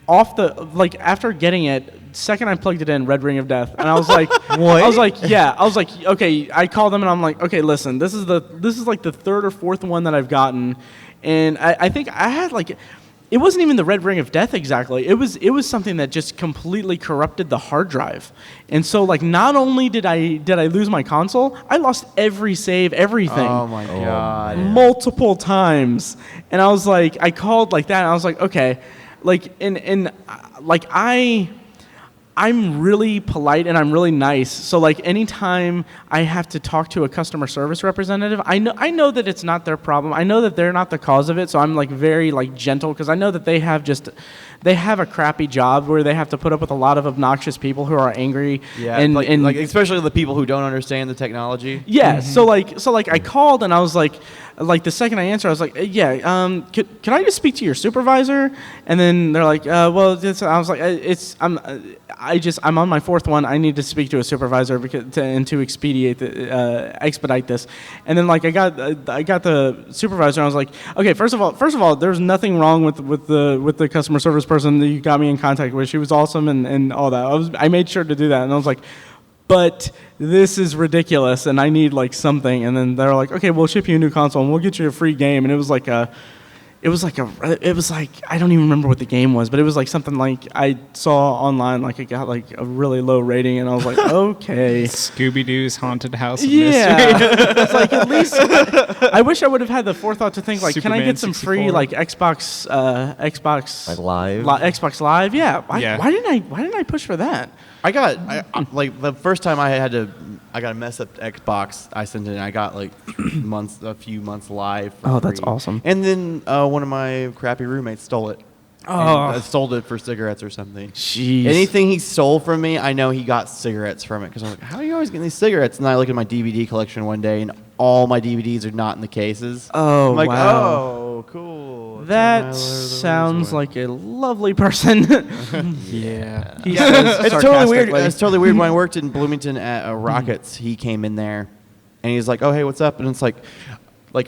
off the after getting it, second I plugged it in, Red Ring of Death, and I was like, what? I was like, yeah. I was like, okay. I called them and I'm like, okay, listen, this is like the third or fourth one that I've gotten, and I think I had like. It wasn't even the Red Ring of Death exactly. It was something that just completely corrupted the hard drive. And so like not only did I lose my console, I lost every save, everything. Oh my god. Multiple times. And I was like, I called like that and I was like, okay. Like and like I'm really polite and I'm really nice. So like anytime I have to talk to a customer service representative, I know that it's not their problem. I know that they're not the cause of it. So I'm like very like gentle because I know that they have a crappy job where they have to put up with a lot of obnoxious people who are angry. Yeah, and like especially the people who don't understand the technology. Yeah. Mm-hmm. So like I called and I was like the second I answered, I was like, yeah, can I just speak to your supervisor? And then they're like, well, I was like, I'm on my fourth one. I need to speak to a supervisor to expedite this. And then like I got the supervisor. And I was like, okay, first of all, there's nothing wrong with the customer service person that you got me in contact with. She was awesome and all that. I made sure to do that. And I was like, but this is ridiculous, and I need like something. And then they're like, okay, we'll ship you a new console, and we'll get you a free game. And it was like I don't even remember what the game was, but it was like something like I saw online, like it got like a really low rating, and I was like, okay. Scooby-Doo's Haunted House of Yeah. Mystery. It's like at least I wish I would have had the forethought to think like, can I Superman get some 64. free like Xbox Like live? Xbox Live? Yeah. Yeah. Why didn't I push for that? I like the first time I got a mess up Xbox. I sent it. And I got like a few months live. For that's free. awesome. And then one of my crappy roommates stole it. Oh. And sold it for cigarettes or something. Jeez. Anything he stole from me, I know he got cigarettes from it because I'm like, how are you always getting these cigarettes? And I look at my DVD collection one day, and all my DVDs are not in the cases. Oh, I'm like, wow. oh, cool. That sounds like a lovely person. Yeah. It's totally weird. It's totally weird. When I worked in Bloomington at Rockets, he came in there, and he's like, "Oh, hey, what's up?" And it's like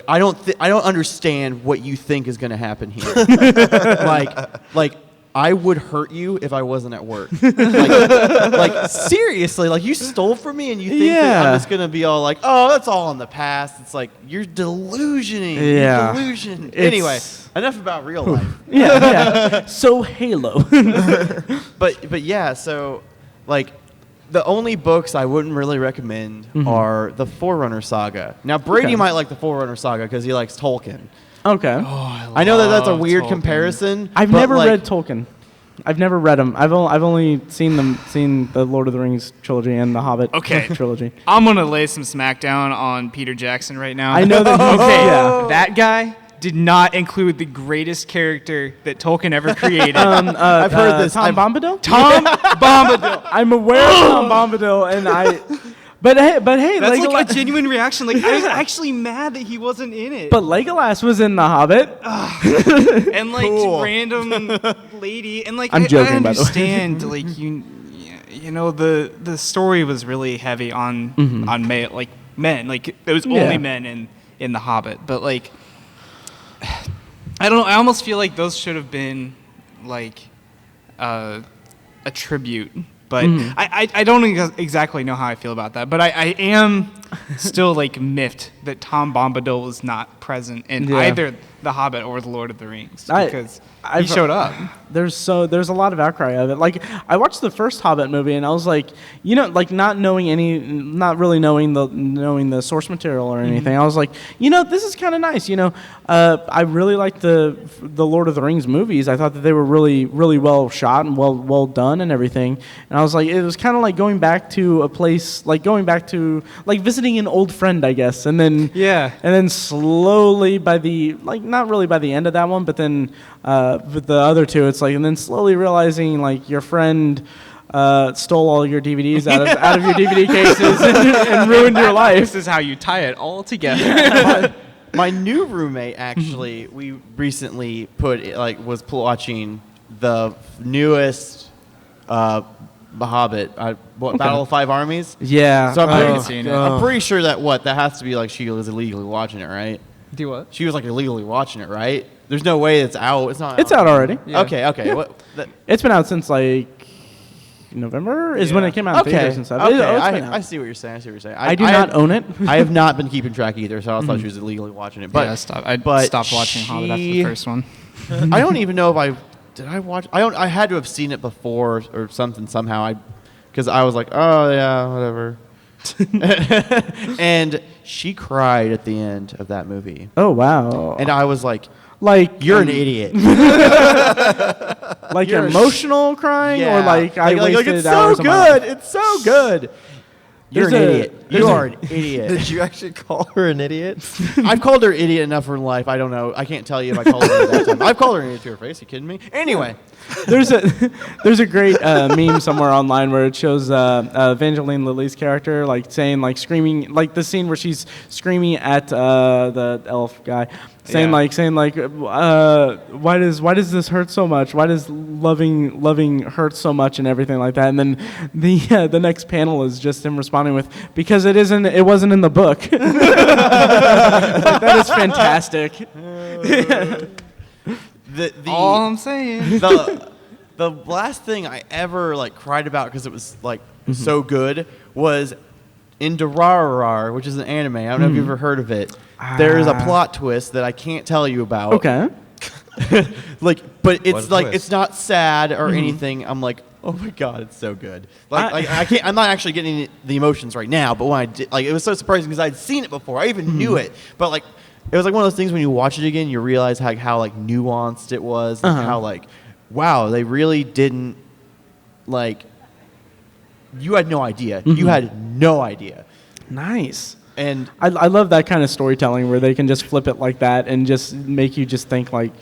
I don't understand what you think is going to happen here. like I would hurt you if I wasn't at work. like seriously, like you stole from me, and you think that I'm just going to be all like, "Oh, that's all in the past." It's like you're delusioning. Yeah. You're delusion. Anyway, enough about real life. Yeah. So Halo. But yeah, so like the only books I wouldn't really recommend are the Forerunner saga. Now Brady might like the Forerunner saga because he likes Tolkien. Okay. I know that's a weird comparison. I've but never like, read Tolkien. I've never read them. I've only seen the Lord of the Rings trilogy and the Hobbit trilogy. I'm gonna lay some smackdown on Peter Jackson right now. I know that. Okay, that guy did not include the greatest character that Tolkien ever created. I've heard this. Tom Bombadil. Tom Bombadil. I'm aware of Tom Bombadil, and I. But hey, That's Legolas, like a genuine reaction. Like I was actually mad that he wasn't in it. But Legolas was in The Hobbit. And like random lady, and like I'm joking, I by the way. understand like you know the story was really heavy on men. Like there was only men in The Hobbit, but like I don't know. I almost feel like those should have been like a tribute. But I don't exactly know how I feel about that. But I am still like miffed that Tom Bombadil was not present in either The Hobbit or The Lord of the Rings because he showed up. There's a lot of outcry of it. Like I watched the first Hobbit movie and I was like, like not really knowing the source material or anything. I was like, this is kind of nice. I really liked the Lord of the Rings movies. I thought that they were really, really well shot and well done and everything. And I was like, it was kind of like going back to a place, like going back to like visiting an old friend, I guess. And then slowly by the not really by the end of that one, but then with the other two, it's like, and then slowly realizing like your friend stole all your DVDs out of your DVD cases and ruined your life. This is how you tie it all together. My new roommate actually, we recently was watching the newest The Hobbit. Battle of Five Armies? Yeah. So seen it. I'm pretty sure that that has to be like she was illegally watching it, right? Do what? She was like illegally watching it, right? There's no way it's out. It's not. It's out already. Yeah. Okay. It's been out since like November is when it came out in theaters and stuff. Okay. It's been out. I see what you're saying. I do not own it. I have not been keeping track either, so I thought she was illegally watching it. But I stopped watching Hobbit after the first one. I don't even know if I watch. I had to have seen it before or something somehow. Because I was like, oh yeah, whatever. And she cried at the end of that movie. Oh wow. And I was like, you're an idiot. Like emotional crying, or like I wasted it's hours so of my life? good. It's so good. You're an idiot. You are an idiot. Did you actually call her an idiot? I've called her idiot enough in life. I don't know. I can't tell you if I called her that time. I've called her an idiot to her face. You kidding me? Anyway. There's a great meme somewhere online where it shows Evangeline Lilly's character like screaming, like the scene where she's screaming at the elf guy, saying why does this hurt so much? Why does loving hurt so much and everything like that? And then the next panel is just him responding with, because it wasn't in the book. That is fantastic. All I'm saying. The last thing I ever cried about because it was so good was in Durarara, which is an anime. I don't know if you've ever heard of it. There is a plot twist that I can't tell you about. Okay. But it's twist? it's not sad or anything. I'm like, oh my god, it's so good. I can't. I'm not actually getting the emotions right now. But when I did, it was so surprising because I'd seen it before. I even knew it, but it was one of those things when you watch it again, you realize how nuanced it was, and how wow, they really didn't you had no idea. You had no idea. Nice. And I love that kind of storytelling where they can just flip it like that and just make you just think go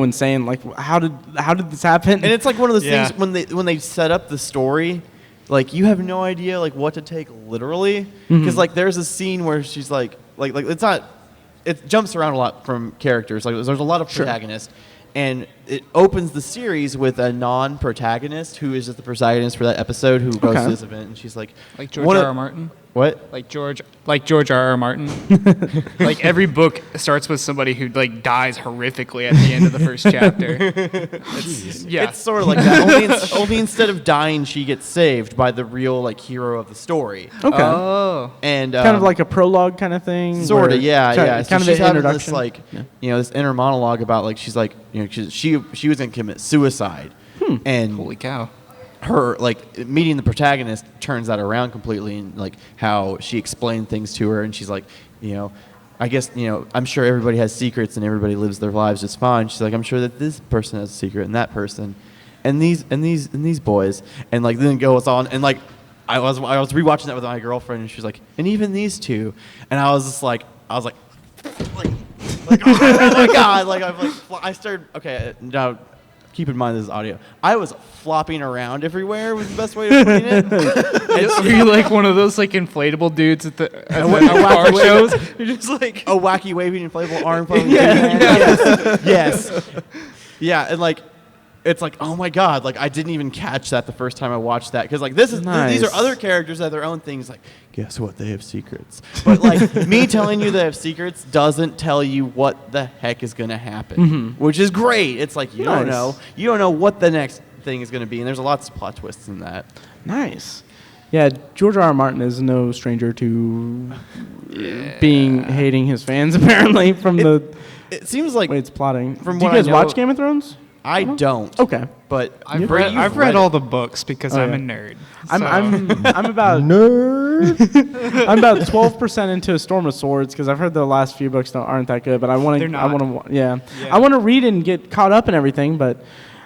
insane. How did this happen? And it's one of those things when they set up the story, you have no idea what to take literally, because there's a scene where she's it's not, it jumps around a lot from characters. There's a lot of protagonists, and it opens the series with a non-protagonist who is just the protagonist for that episode who goes to this event, and she's like George R.R. Martin. What? Like George R.R. Martin. Every book starts with somebody who dies horrifically at the end of the first chapter. It's sort of like that. Only instead of dying, she gets saved by the real hero of the story. Okay. Oh. And kind of like a prologue kind of thing. Sort of, yeah. Kind of she's an having introduction. This this inner monologue about she was gonna commit suicide, and Holy cow. her meeting the protagonist turns that around completely, and how she explained things to her, and she's I guess I'm sure everybody has secrets and everybody lives their lives just fine. She's I'm sure that this person has a secret and that person, and these boys, and then goes on, and I was rewatching that with my girlfriend, and she was and even these two, and I was just oh my god, I started. Okay, now keep in mind this is audio. I was flopping around everywhere was the best way of putting it. Are you one of those inflatable dudes at the car shows? You're just a wacky waving inflatable arm phone. Yes. Yeah, and it's oh my god, I didn't even catch that the first time I watched that, because this is nice. These are other characters that have their own things. Guess what? They have secrets. But me telling you they have secrets doesn't tell you what the heck is gonna happen, which is great. It's you don't know. You don't know what the next thing is gonna be, and there's lots of plot twists in that. Nice. Yeah, George R.R. Martin is no stranger to hating his fans, apparently, from It seems like way it's plotting. From Do you what guys I know, watch Game of Thrones? I don't. Okay. But I've read all the books because I'm a nerd. I'm about Nerd. I'm about 12% into Storm of Swords because I've heard the last few books aren't that good, but I want to I want to read and get caught up in everything, but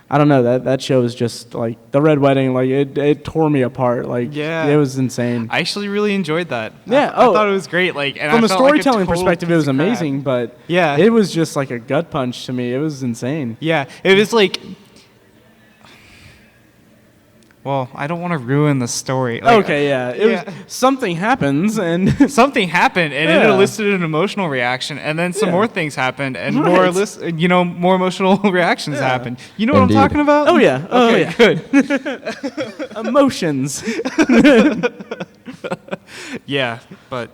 I don't know, that show is just the Red Wedding, it tore me apart. It was insane. I actually really enjoyed that. Yeah, I thought it was great. And from I a felt storytelling total perspective, it was piece of crap. amazing, but Yeah. it was just a gut punch to me. It was insane. Yeah, it was well, I don't want to ruin the story. Like, Okay, yeah. It was something happens and something happened, and it elicited an emotional reaction, and then some more things happened, and more emotional reactions happened. You know what I'm talking about? Oh yeah. Okay, good. Emotions. Yeah, but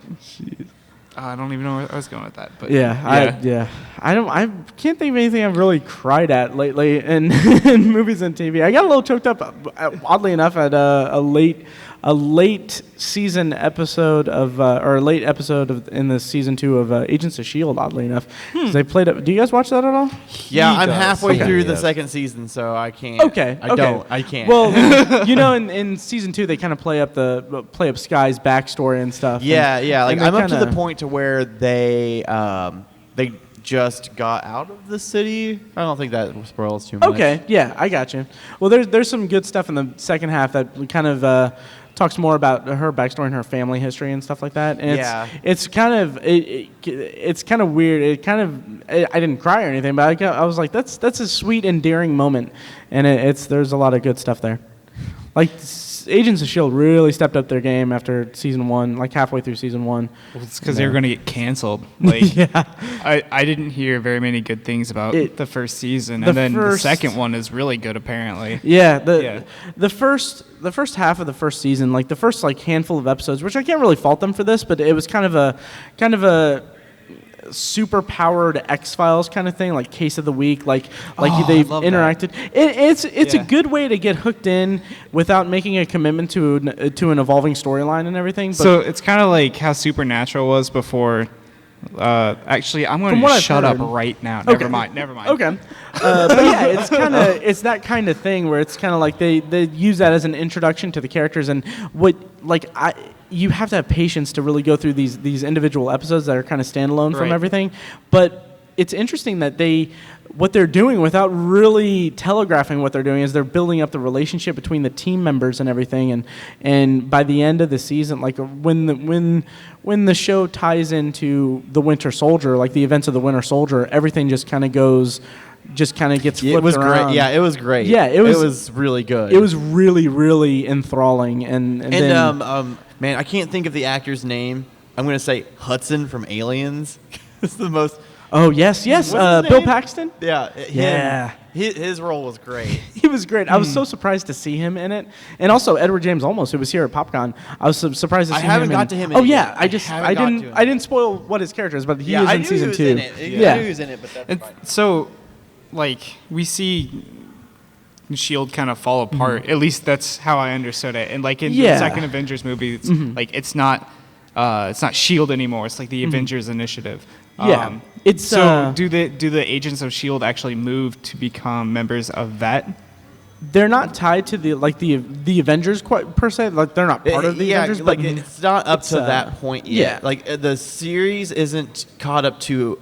I don't even know where I was going with that. But I can't think of anything I've really cried at lately in movies and TV. I got a little choked up, oddly enough, at a late season episode of or a late episode of in the season 2 of Agents of S.H.I.E.L.D., oddly enough. They played it. Do you guys watch that at all? Yeah, I'm halfway through the second season, so I can't. Okay. I can't. Well, in season 2 they kind of play up Sky's backstory and stuff. Yeah. Like I'm up to the kinda- point to where they just got out of the city. I don't think that spoils too much. Okay, yeah, I got you. Well, there's some good stuff in the second half that kind of talks more about her backstory and her family history and stuff like that. And it's kind of it's kind of weird. I didn't cry or anything, but I was like, that's a sweet, endearing moment, and there's a lot of good stuff there. Like Agents of S.H.I.E.L.D. really stepped up their game after season 1, like halfway through season 1. Well, it's because they were going to get canceled. Like, I didn't hear very many good things about the first season, and then the second one is really good apparently. Yeah, the first half of the first season, like the first handful of episodes, which I can't really fault them for this, but it was kind of a super powered X-Files kind of thing, like Case of the Week, like they've interacted. It's a good way to get hooked in without making a commitment to an evolving storyline and everything. But so it's kind of like how Supernatural was before. Actually, I'm going to shut up right now. Never mind. Okay, but yeah, it's that kind of thing where it's kind of like they use that as an introduction to the characters, and you have to have patience to really go through these individual episodes that are kind of standalone from everything. But it's interesting that what they're doing without really telegraphing what they're doing is they're building up the relationship between the team members and everything. And by the end of the season, like when the show ties into the Winter Soldier, like the events of the Winter Soldier, everything just kind of gets flipped It was around. great. Yeah, it was great. Yeah, it was really good. It was really, really enthralling. And then, man, I can't think of the actor's name. I'm going to say Hudson from Aliens. It's the most... Oh, yes. What's his Bill name? Paxton? Yeah. His role was great. He was great. I was so surprised to see him in it. And also Edward James Olmos, who was here at Popcon. I was surprised to see him. I haven't got to him in Oh, it yeah. yet. I didn't spoil what his character is, but he is in season 2. I knew he was in it, but that's fine. So, like, we see S.H.I.E.L.D. kind of fall apart. At least that's how I understood it. And like in the second Avengers movie, it's like it's not S.H.I.E.L.D. anymore. It's like the Avengers Initiative. Yeah. It's so do the agents of S.H.I.E.L.D. actually move to become members of that? They're not tied to the Avengers per se. Like they're not part of the Avengers. Like but it's not up to that point yet. Yeah. Like the series isn't caught up to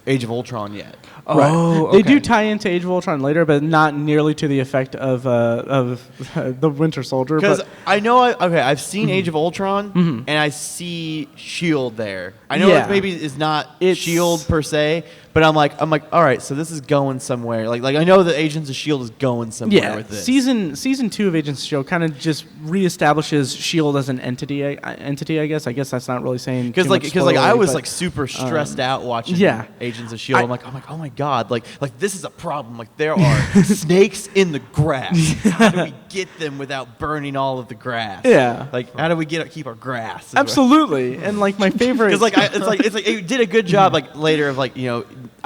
Age of Ultron yet. Oh, They do tie into Age of Ultron later, but not nearly to the effect of the Winter Soldier. Because I know, I've seen Age of Ultron, and I see S.H.I.E.L.D. there. I know it maybe is not S.H.I.E.L.D. per se, but I'm like, all right, so this is going somewhere. Like I know that Agents of S.H.I.E.L.D. is going somewhere with this. Season 2 of Agents of S.H.I.E.L.D. kind of just reestablishes S.H.I.E.L.D. as an entity. I guess. I guess that's not really saying because I was like super stressed out watching Agents of S.H.I.E.L.D. I'm like, oh my god, like this is a problem. Like there are snakes in the grass. How do we get them without burning all of the grass? Yeah. Like how do we keep our grass? Absolutely. And like my favorite because it's like it did a good job like later of like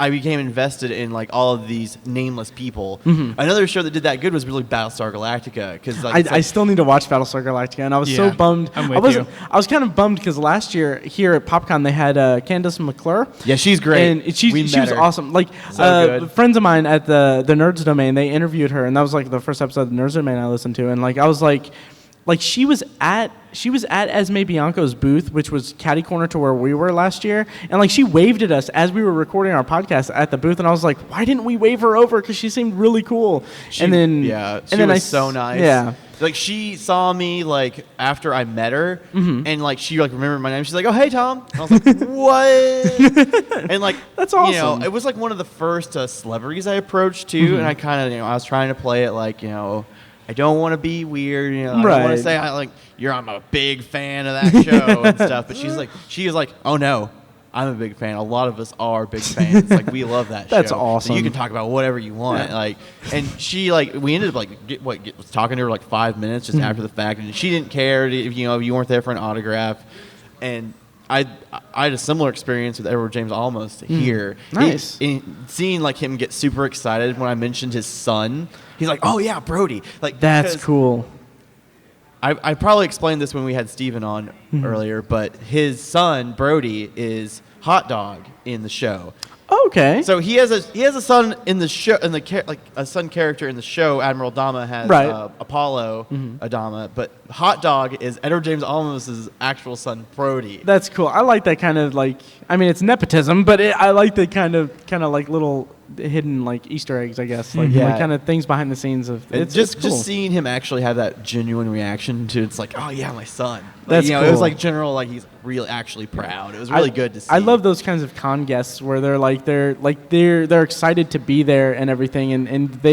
I became invested in like all of these nameless people. Another show that did that good was really Battlestar Galactica because I still need to watch Battlestar Galactica, and I was so bummed. I'm with you. I was kind of bummed because last year here at PopCon they had Candace McClure. Yeah, she's great. And she was awesome. Like good. friends of mine at the Nerds Domain, they interviewed her, and that was like the first episode of the Nerds Domain I listened to, and like I was like she was at Esme Bianco's booth, which was catty corner to where we were last year, and like she waved at us as we were recording our podcast at the booth, and I was like, why didn't we wave her over? Because she seemed really cool. She was so nice. Yeah. Like she saw me like after I met her, and like she like remembered my name. She's like, "Oh, hey, Tom." And I was like, "What?" And like that's awesome. It was like one of the first celebrities I approached too, and I kind of I was trying to play it like I don't want to be weird, I don't want Right. to say I'm a big fan of that show and stuff. But she is like, oh no, I'm a big fan. A lot of us are big fans. Like, we love that show. That's awesome. So you can talk about whatever you want. Yeah. And she we ended up was talking to her 5 minutes just after the fact, and she didn't care if you weren't there for an autograph. And I had a similar experience with Edward James Olmos here. Nice. Seeing him get super excited when I mentioned his son. He's like, oh yeah, Brody. That's cool. I probably explained this when we had Steven on earlier, but his son Brody is Hot Dog in the show. Okay. So he has a son in the show, a son character in the show. Admiral Adama has Right. Apollo Adama, but Hot Dog is Edward James Olmos' actual son Brody. That's cool. I like that kind of it's nepotism, but I like the kind of little hidden Easter eggs, I guess. Kind of things behind the scenes of And it's just cool. seeing him actually have that genuine reaction to it's like, oh yeah, my son. That's It was cool. general, he's really actually proud. It was really good to see. I love those kinds of con guests where they're excited to be there and everything, and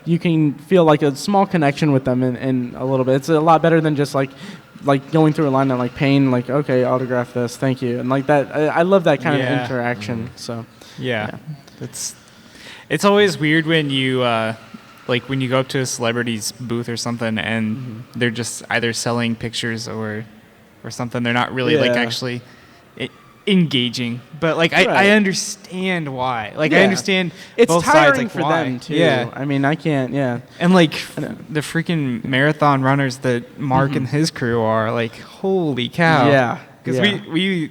you can feel a small connection with them and a little bit. It's a lot better than just going through a line and paying okay, autograph this, thank you, and that. I love that kind of interaction. So Yeah. It's always weird when you when you go up to a celebrity's booth or something and they're just either selling pictures or something. They're not really actually engaging. But I understand why. I understand it's both tiring sides, for why. them too. Yeah. I mean, I can't. Yeah. And the freaking marathon runners that Mark and his crew are holy cow. Yeah. Because we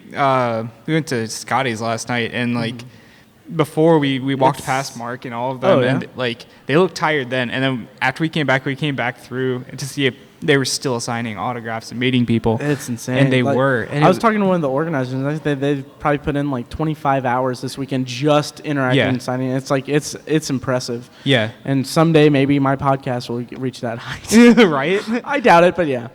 went to Scotty's last night and before we walked past Mark and all of them and they looked tired then, and then after we came back through to see if they were still signing autographs and meeting people. It's insane. And they were. And I was talking to one of the organizers, and they probably put in 25 hours this weekend just interacting and signing. It's impressive. Yeah. And someday maybe my podcast will reach that height. Right? I doubt it, but yeah.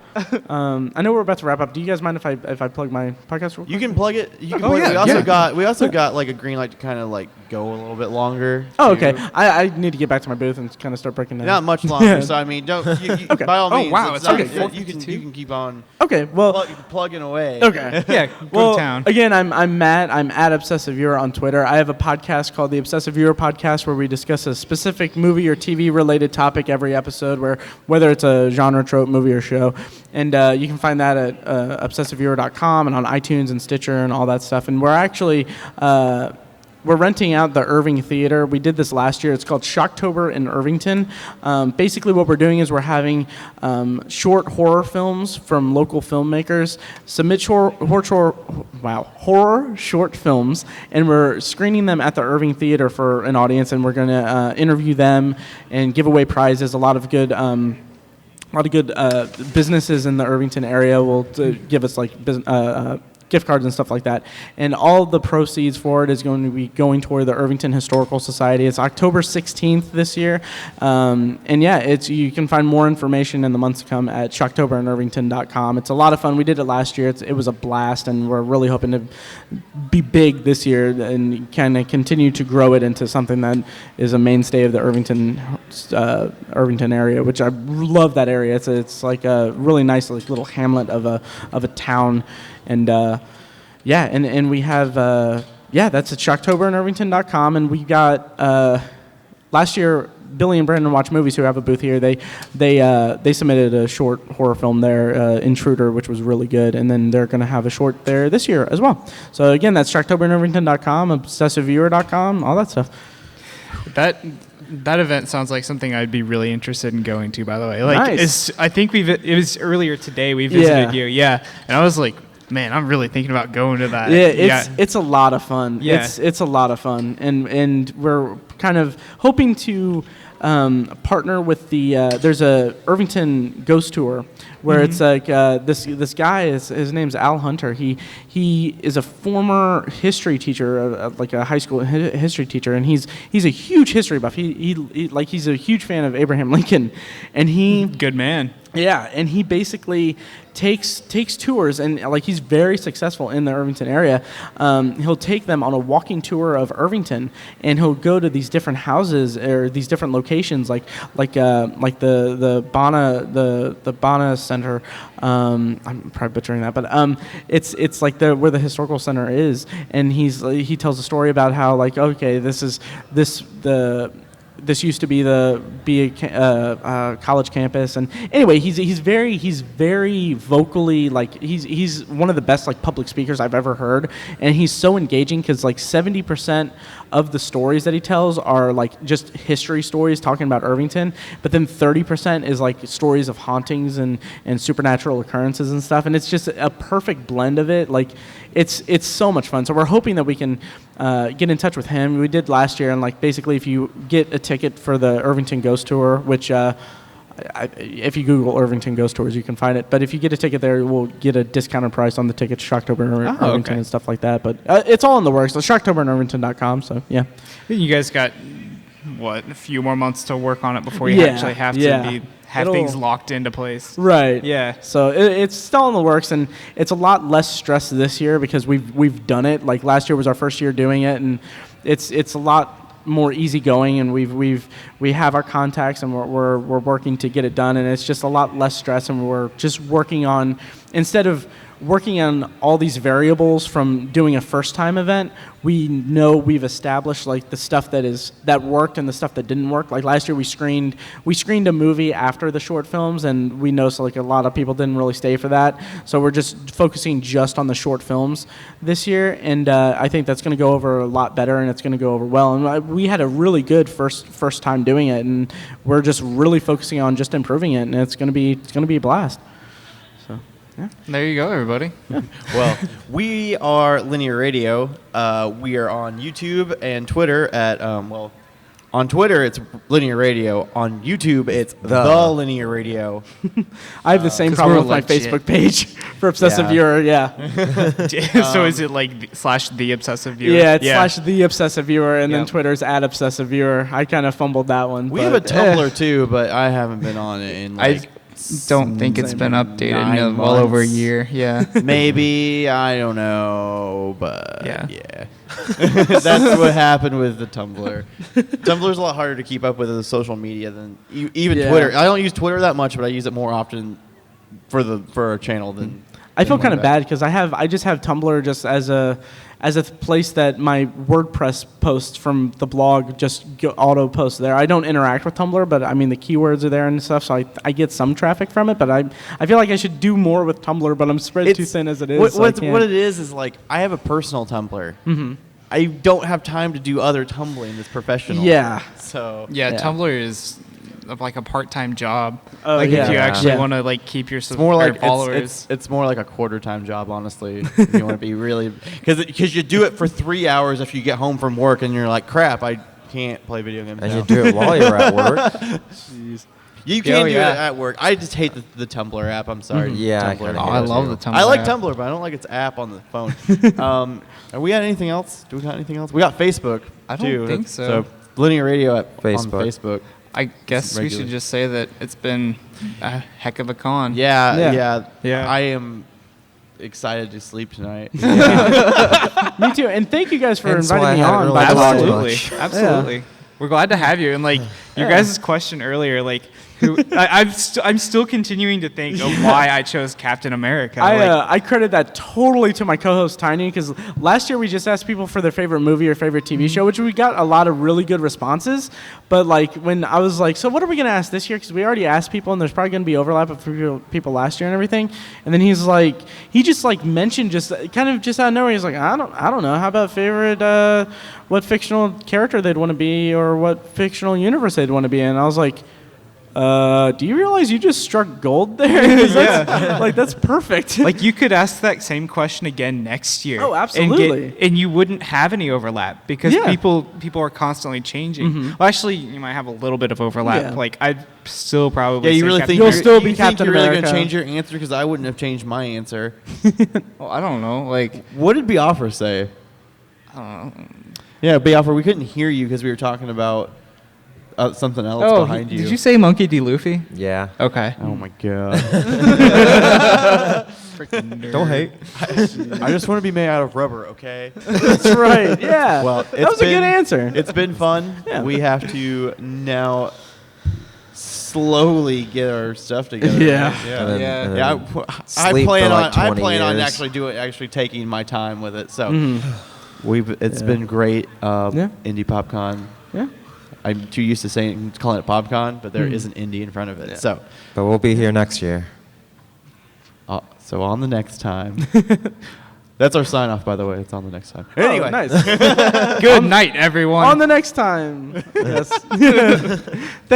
I know we're about to wrap up. Do you guys mind if I plug my podcast real quick? You can plug it. You can Oh, plug yeah, it. We also got a green light to kind of go a little bit longer. Oh, too. okay. I need to get back to my booth and kind of start breaking down. Not much longer. So I mean, don't. Okay. By all means. wow, it's it's not- okay. You can keep on Okay, well. plugging away. Okay. Yeah, go to town. Again, I'm Matt. I'm at Obsessive Viewer on Twitter. I have a podcast called the Obsessive Viewer Podcast where we discuss a specific movie or TV related topic every episode, whether it's a genre, trope, movie, or show. And you can find that at obsessiveviewer.com and on iTunes and Stitcher and all that stuff. And we're actually we're renting out the Irving Theater. We did this last year. It's called Shocktober in Irvington. Basically, what we're doing is we're having short horror films from local filmmakers submit horror short films, and we're screening them at the Irving Theater for an audience, and we're going to interview them and give away prizes. A lot of good businesses in the Irvington area will give us gift cards and stuff like that. And all the proceeds for it is going to be going toward the Irvington Historical Society. It's October 16th this year. And yeah, you can find more information in the months to come at shocktoberinirvington.com. It's a lot of fun. We did it last year. It was a blast, and we're really hoping to be big this year and kind of continue to grow it into something that is a mainstay of the Irvington area, which I love that area. It's like a really nice little hamlet of a town. And and we have that's at shocktoberinirvington.com, and we got last year Billy and Brandon Watch Movies, who have a booth here. They submitted a short horror film there, Intruder, which was really good, and then they're going to have a short there this year as well. So again, that's shocktoberinirvington.com, obsessiveviewer.com, all that stuff. That event sounds like something I'd be really interested in going to, by the way. Nice. I think it was earlier today we visited you. Yeah. And I was like, man, I'm really thinking about going to that. Yeah, it's a lot of fun. Yeah. It's a lot of fun. And we're kind of hoping to partner with there's a Irvington ghost tour where it's this guy his name's Al Hunter. He is a former history teacher, like a high school history teacher, and he's a huge history buff. He's a huge fan of Abraham Lincoln, and he good man. Yeah, and he basically takes tours, and like he's very successful in the Irvington area. He'll take them on a walking tour of Irvington, and he'll go to these different houses or these different locations, like the Bana Center. I'm probably butchering that, but it's like where the historical center is, and he tells a story about how like okay, this used to be a college campus, and anyway, he's very vocally, like he's one of the best like public speakers I've ever heard, and he's so engaging because like 70% of the stories that he tells are like just history stories talking about Irvington, but then 30% is like stories of hauntings and supernatural occurrences and stuff, and it's just a perfect blend of it. Like it's so much fun. So we're hoping that we can get in touch with him. We did last year, and like basically if you get a ticket for the Irvington Ghost Tour, which if you Google Irvington Ghost Tours, you can find it. But if you get a ticket there, we'll get a discounted price on the tickets to Shocktober and Irvington and stuff like that. But it's all in the works. So Shocktober and Irvington.com. So yeah. You guys got a few more months to work on it before you actually have to have things locked into place. Right. Yeah. So it's still in the works, and it's a lot less stress this year because we've done it. Like last year was our first year doing it, and it's a lot more easygoing, and we have our contacts, and we're working to get it done, and it's just a lot less stress, and we're just working on, instead of working on all these variables from doing a first time event, we know we've established like the stuff that worked and the stuff that didn't work. Like last year we screened a movie after the short films, and we noticed like a lot of people didn't really stay for that. So we're just focusing just on the short films this year, and I think that's going to go over a lot better, and it's going to go over well. And we had a really good first time doing it, and we're just really focusing on just improving it, and it's going to be a blast. Yeah. There you go, everybody. Yeah. Well, we are Linear Radio. We are on YouTube and Twitter at, on Twitter it's Linear Radio. On YouTube it's the Linear Radio. I have the same problem with my Facebook page for Obsessive Viewer, So is it like /the Obsessive Viewer? Yeah, it's /the Obsessive Viewer, and then Twitter's @Obsessive Viewer. I kind of fumbled that one. We have a Tumblr too, but I haven't been on it in like... don't think it's been updated in well over a year. Yeah. Maybe, I don't know, but yeah. That's what happened with the Tumblr. Tumblr's a lot harder to keep up with as social media than even Twitter. I don't use Twitter that much, but I use it more often for our channel than... I feel kind of bad because I just have Tumblr just as a place that my WordPress posts from the blog just auto post there. I don't interact with Tumblr, but I mean the keywords are there and stuff, so I get some traffic from it. But I feel like I should do more with Tumblr, but I'm spread too thin as it is. What it is like I have a personal Tumblr. Mm-hmm. I don't have time to do other tumbling that's professional. Yeah. So Tumblr is like a part-time job. If you actually want to like keep your followers. It's more like a quarter-time job, honestly. If you want to be really, because you do it for 3 hours if you get home from work and you're like, crap, I can't play video games. And you do it while you're at work. Jeez. You can do it at work. I just hate the Tumblr app. I'm sorry. Mm-hmm. Yeah, Tumblr. I love the Tumblr. I like app. Tumblr, but I don't like its app on the phone. Are we got anything else? Do we got anything else? We got Facebook. I don't think so. So Linear Radio on Facebook. I guess we should just say that it's been a heck of a con. Yeah. I am excited to sleep tonight. Me too. And thank you guys for inviting me on. Absolutely. Absolutely. We're glad to have you. And like your guys' question earlier, like I'm still continuing to think of why I chose Captain America. I credit that totally to my co-host Tiny, because last year we just asked people for their favorite movie or favorite TV show, which we got a lot of really good responses. But like when I was like, so what are we gonna ask this year? Because we already asked people, and there's probably gonna be overlap of people last year and everything. And then he just mentioned just kind of just out of nowhere. He's like, I don't know. How about favorite what fictional character they'd want to be, or what fictional universe they'd want to be in? And I was like, do you realize you just struck gold there? That's perfect. Like you could ask that same question again next year. Oh, absolutely. And you wouldn't have any overlap because people are constantly changing. Mm-hmm. Well, actually, you might have a little bit of overlap. Yeah. Like I'd still probably. Yeah, you really think you'll still be Captain America? You're really gonna change your answer? Because I wouldn't have changed my answer. Well, I don't know. Like, what did Biafra say? I don't know. Yeah, Biafra, we couldn't hear you because we were talking about something else Oh, behind you. did you say Monkey D. Luffy? Yeah. Okay. Oh my god. Freaking nerd. Don't hate. I just want to be made out of rubber, okay? That's right. Yeah. Well, that was a good answer. It's been fun. Yeah. We have to now slowly get our stuff together. Yeah. right? And then- Yeah. and then Yeah, I sleep plan for on like I 20 plan on years. actually taking my time with it. So Mhm. it's Yeah. been great. Yeah. Indy Popcon. Yeah. I'm too used to calling it Popcon, but there Mhm. is an Indy in front of it. Yeah. So But we'll be here next year. so on the next time. That's our sign off, by the way. It's on the next time. Oh, Anyway, nice. Good night, everyone. On the next time. Yes. Thank